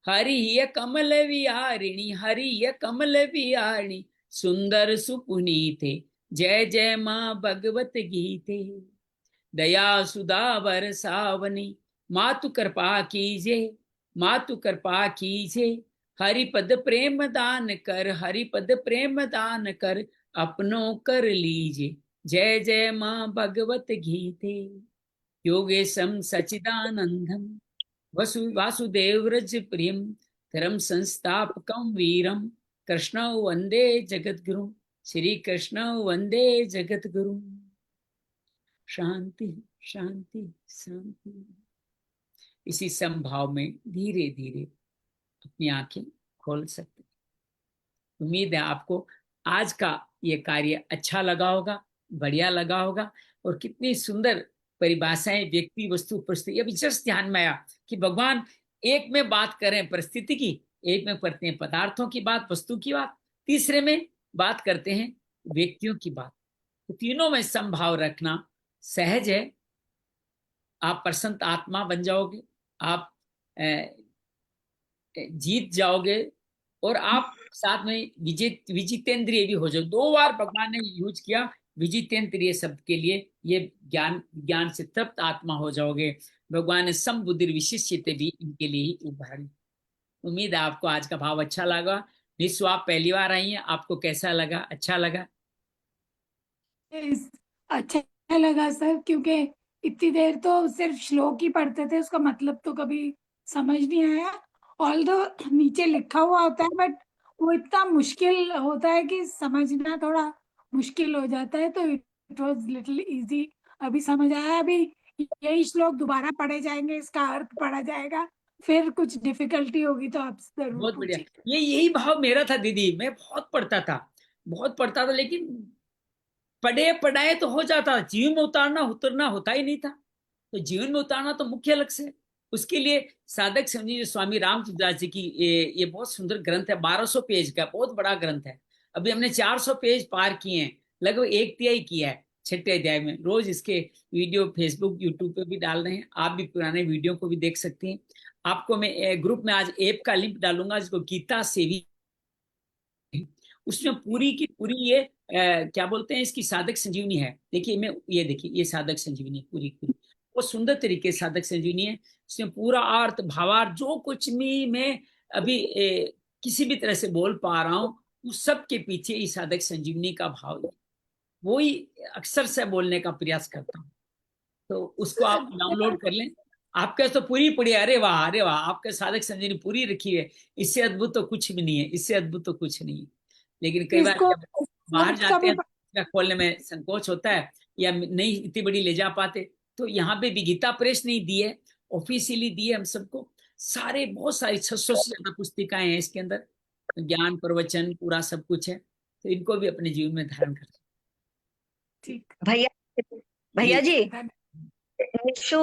हरिय कमल विहारिणी, हरिय कमल विहारिणी, सुंदर सुपुनीते। जय जय मां भगवत गीते। दया सुधा बरसावनी, मातु कृपा कीजे, मातु कृपा कीजे। हरिपद प्रेम दान कर, हरिपद प्रेम दान कर, अपनों कर लीजे। जय जय मां भगवत गीते। योगेशम सचिदानंदम वासुदेव रज प्रियम, धर्म संस्थापकम वीरम, कृष्ण वंदे जगद्गुरु। श्री कृष्ण वंदे जगद्गुरु। शांति शांति शांति। इसी संभाव में धीरे धीरे अपनी आंखें खोल सकते। उम्मीद है आपको आज का ये कार्य अच्छा लगा होगा, बढ़िया लगा होगा। और कितनी सुंदर परिभाषाएं व्यक्ति, वस्तु, परिस्थिति। अभी जस्ट ध्यान में आया कि भगवान एक में बात करें परिस्थिति की, एक में करते हैं पदार्थों की बात, वस्तु की बात, तीसरे में बात करते हैं व्यक्तियों की बात। तो तीनों में समभाव रखना सहज है। आप प्रसन्न आत्मा बन जाओगे, आप जीत जाओगे, और आप साथ में विजितेंद्रिय भी हो जाओ। 2 बार भगवान ने यूज किया विजितेंद्रिय शब्द के लिए। ये ज्ञान से तृप्त आत्मा हो जाओगे। भगवान ने समबुद्धि विशिष्यते भी इनके लिए ही उदाहरण। उम्मीद है आपको आज का भाव अच्छा लगा। निशु, आप पहली बार आई हैं, आपको कैसा लगा? अच्छा लगा? अच्छा लगा सर, क्योंकि इतनी देर तो सिर्फ श्लोक ही पढ़ते थे, उसका मतलब तो कभी समझ नहीं आया। ऑल्दो नीचे लिखा हुआ होता है, बट वो इतना मुश्किल होता है कि समझना थोड़ा मुश्किल हो जाता है। तो इट वाज लिटिल इजी, अभी समझ आया। अभी यही श्लोक दोबारा पढ़े जाएंगे, इसका अर्थ पढ़ा जाएगा, फिर कुछ डिफिकल्टी होगी तो आप जरूर बहुत बढ़िया। पूछिए। यही भाव मेरा था दीदी। मैं बहुत पढ़ता था, लेकिन पढ़े पढ़ाए तो हो जाता, जीवन में उतरना होता ही नहीं था। तो जीवन में उतारना तो मुख्य लक्ष्य है। उसके लिए साधक समझिए स्वामी रामचंद्रदास जी की ये बहुत सुंदर ग्रंथ है, 1200 पेज का बहुत बड़ा ग्रंथ है। अभी हमने 400 पेज पार किए हैं, लगभग 1/3 किया है 6ठे अध्याय में। रोज इसके वीडियो फेसबुक यूट्यूब पे भी डाल रहे हैं, आप भी पुराने वीडियो को भी देख सकते हैं। आपको मैं ग्रुप में आज ऐप का लिंक डालूंगा, जिसको गीता सेवी, उसमें पूरी की पूरी ये क्या बोलते हैं, इसकी साधक संजीवनी है। देखिए मैं, ये देखिए, ये साधक संजीवनी पूरी पूरी वो सुंदर तरीके से साधक संजीवनी है। इसमें पूरा अर्थ भावार्थ जो कुछ भी मैं अभी किसी भी तरह से बोल पा रहा हूँ, उस सब के पीछे इस साधक संजीवनी का भाव है। वो ही अक्सर से बोलने का प्रयास करता हूँ। तो उसको आप डाउनलोड कर लें। आपके तो पूरी पड़ी है। अरे वाह, अरे वाह, आपके साधक संजीवनी पूरी रखी है। इससे अद्भुत तो कुछ भी नहीं है, इससे अद्भुत तो कुछ नहीं है। लेकिन कई बार इसको जब बाहर इसका जाते भी हैं तो खोलने में संकोच होता है, या नहीं इतनी बड़ी ले जा पाते। तो यहाँ पे भी गीता प्रेस नहीं दी है, ऑफिशियली दी है हम सबको। सारे बहुत सारी 600 से ज्यादा पुस्तिकाएं हैं इसके अंदर, ज्ञान प्रवचन पूरा सब कुछ है। तो इनको भी अपने जीवन में धारण कर। ठीक। भैया, भैया जी, धन्यवाद। निशु,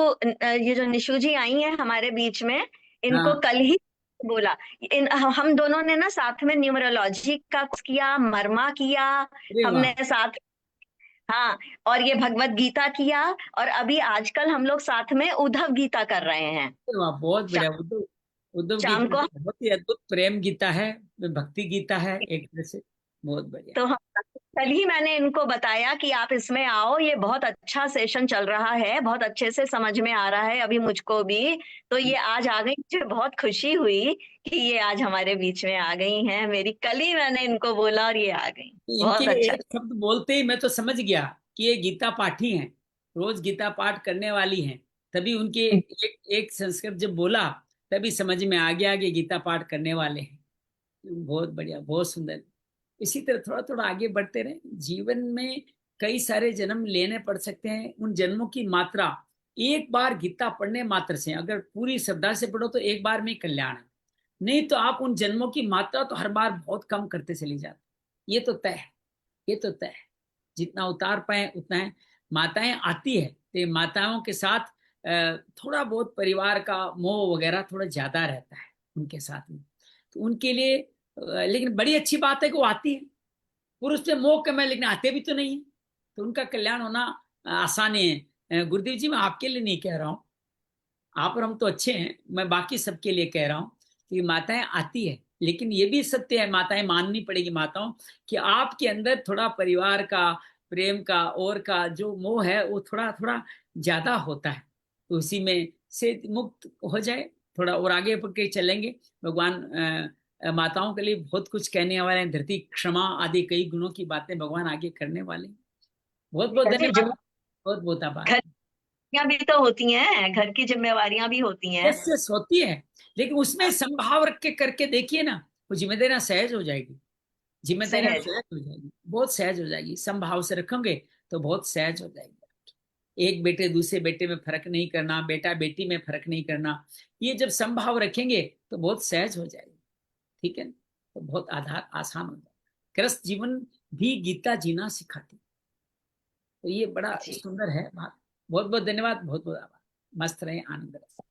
ये जो निशु जी आई हैं हमारे बीच में, इनको हाँ, कल ही बोला। हम दोनों ने ना साथ में न्यूमरोलॉजी का कोर्स किया, मर्मा किया, अरे वाह, हमने साथ, हाँ, और ये भगवत गीता किया, और अभी आजकल हम लोग साथ में उद्धव गीता कर रहे हैं। अरे वाह, बहुत बढ़िया। शा- उद्धव उद्धव शाम गीता को, तो बहुत ही अद्भुत प्रेम गीता है, भक्ति गीता है एक तरह से। बहुत बढ़िया। तो कल ही मैंने इनको बताया कि आप इसमें आओ, ये बहुत अच्छा सेशन चल रहा है, बहुत अच्छे से समझ में आ रहा है अभी मुझको भी। तो ये आज आ गई, मुझे बहुत खुशी हुई कि ये आज हमारे बीच में आ गई हैं। मेरी कल ही मैंने इनको बोला और ये आ गई, इनके बहुत अच्छा। एक शब्द बोलते ही मैं तो समझ गया कि ये गीता पाठी हैं, रोज गीता पाठ करने वाली हैं। तभी उनके एक संस्कृत जब बोला, तभी समझ में आ गया कि गीता पाठ करने वाले हैं। बहुत बढ़िया, बहुत सुंदर। इसी तरह थोड़ा थोड़ा आगे बढ़ते रहे। जीवन में कई सारे जन्म लेने पड़ सकते हैं। उन जन्मों की मात्रा, एक बार गीता पढ़ने मात्र से, अगर पूरी श्रद्धा से पढ़ो तो एक बार में कल्याण है। नहीं तो आप उन जन्मों की मात्रा तो हर बार बहुत कम करते चले जाते। ये तो तय है, ये तो तय है। जितना उतार पाए उतना है। माताएं आती है तो माताओं के साथ थोड़ा बहुत परिवार का मोह वगैरह थोड़ा ज्यादा रहता है उनके साथ में। तो उनके लिए लेकिन बड़ी अच्छी बात है कि वो आती है। पुरुष से मोह कम है, लेकिन आते भी तो नहीं है। तो उनका कल्याण होना आसान है। गुरुदेव जी, मैं आपके लिए नहीं कह रहा हूँ, आप और हम तो अच्छे हैं, मैं बाकी सबके लिए कह रहा हूँ कि माताएं आती है। लेकिन ये भी सत्य है, माताएं माननी पड़ेगी माताओं, कि आपके अंदर थोड़ा परिवार का, प्रेम का और का जो मोह है वो थोड़ा थोड़ा ज्यादा होता है। तो उसी में से मुक्त हो जाए, थोड़ा और आगे बढ़ के चलेंगे। भगवान माताओं के लिए बहुत कुछ कहने वाले हैं। धरती क्षमा आदि कई गुणों की बातें भगवान आगे करने वाले हैं। बहुत बहुत ऐसे धन्यवाद, बहुत बहुत आभार। जिम्मेदारियां भी तो होती हैं, घर की जिम्मेवारियां भी होती हैं। यस यस, होती है। लेकिन उसमें संभाव रख के करके देखिए ना, वो जिम्मेदारियां सहज हो जाएगी। जिम्मेदारियां सहज। सहज हो जाएगी, बहुत सहज हो जाएगी। संभाव से रखोगे तो बहुत सहज हो जाएगी। एक बेटे दूसरे बेटे में फर्क नहीं करना, बेटा बेटी में फर्क नहीं करना, ये जब संभाव रखेंगे तो बहुत सहज हो जाएगी। ठीक है, तो बहुत आधार आसान हो जाएगा। ग्रस्त जीवन भी गीता जीना सिखाती। तो ये बड़ा जी। सुंदर है बात। बहुत बहुत धन्यवाद, बहुत बहुत आभार। मस्त रहे, आनंद रहे।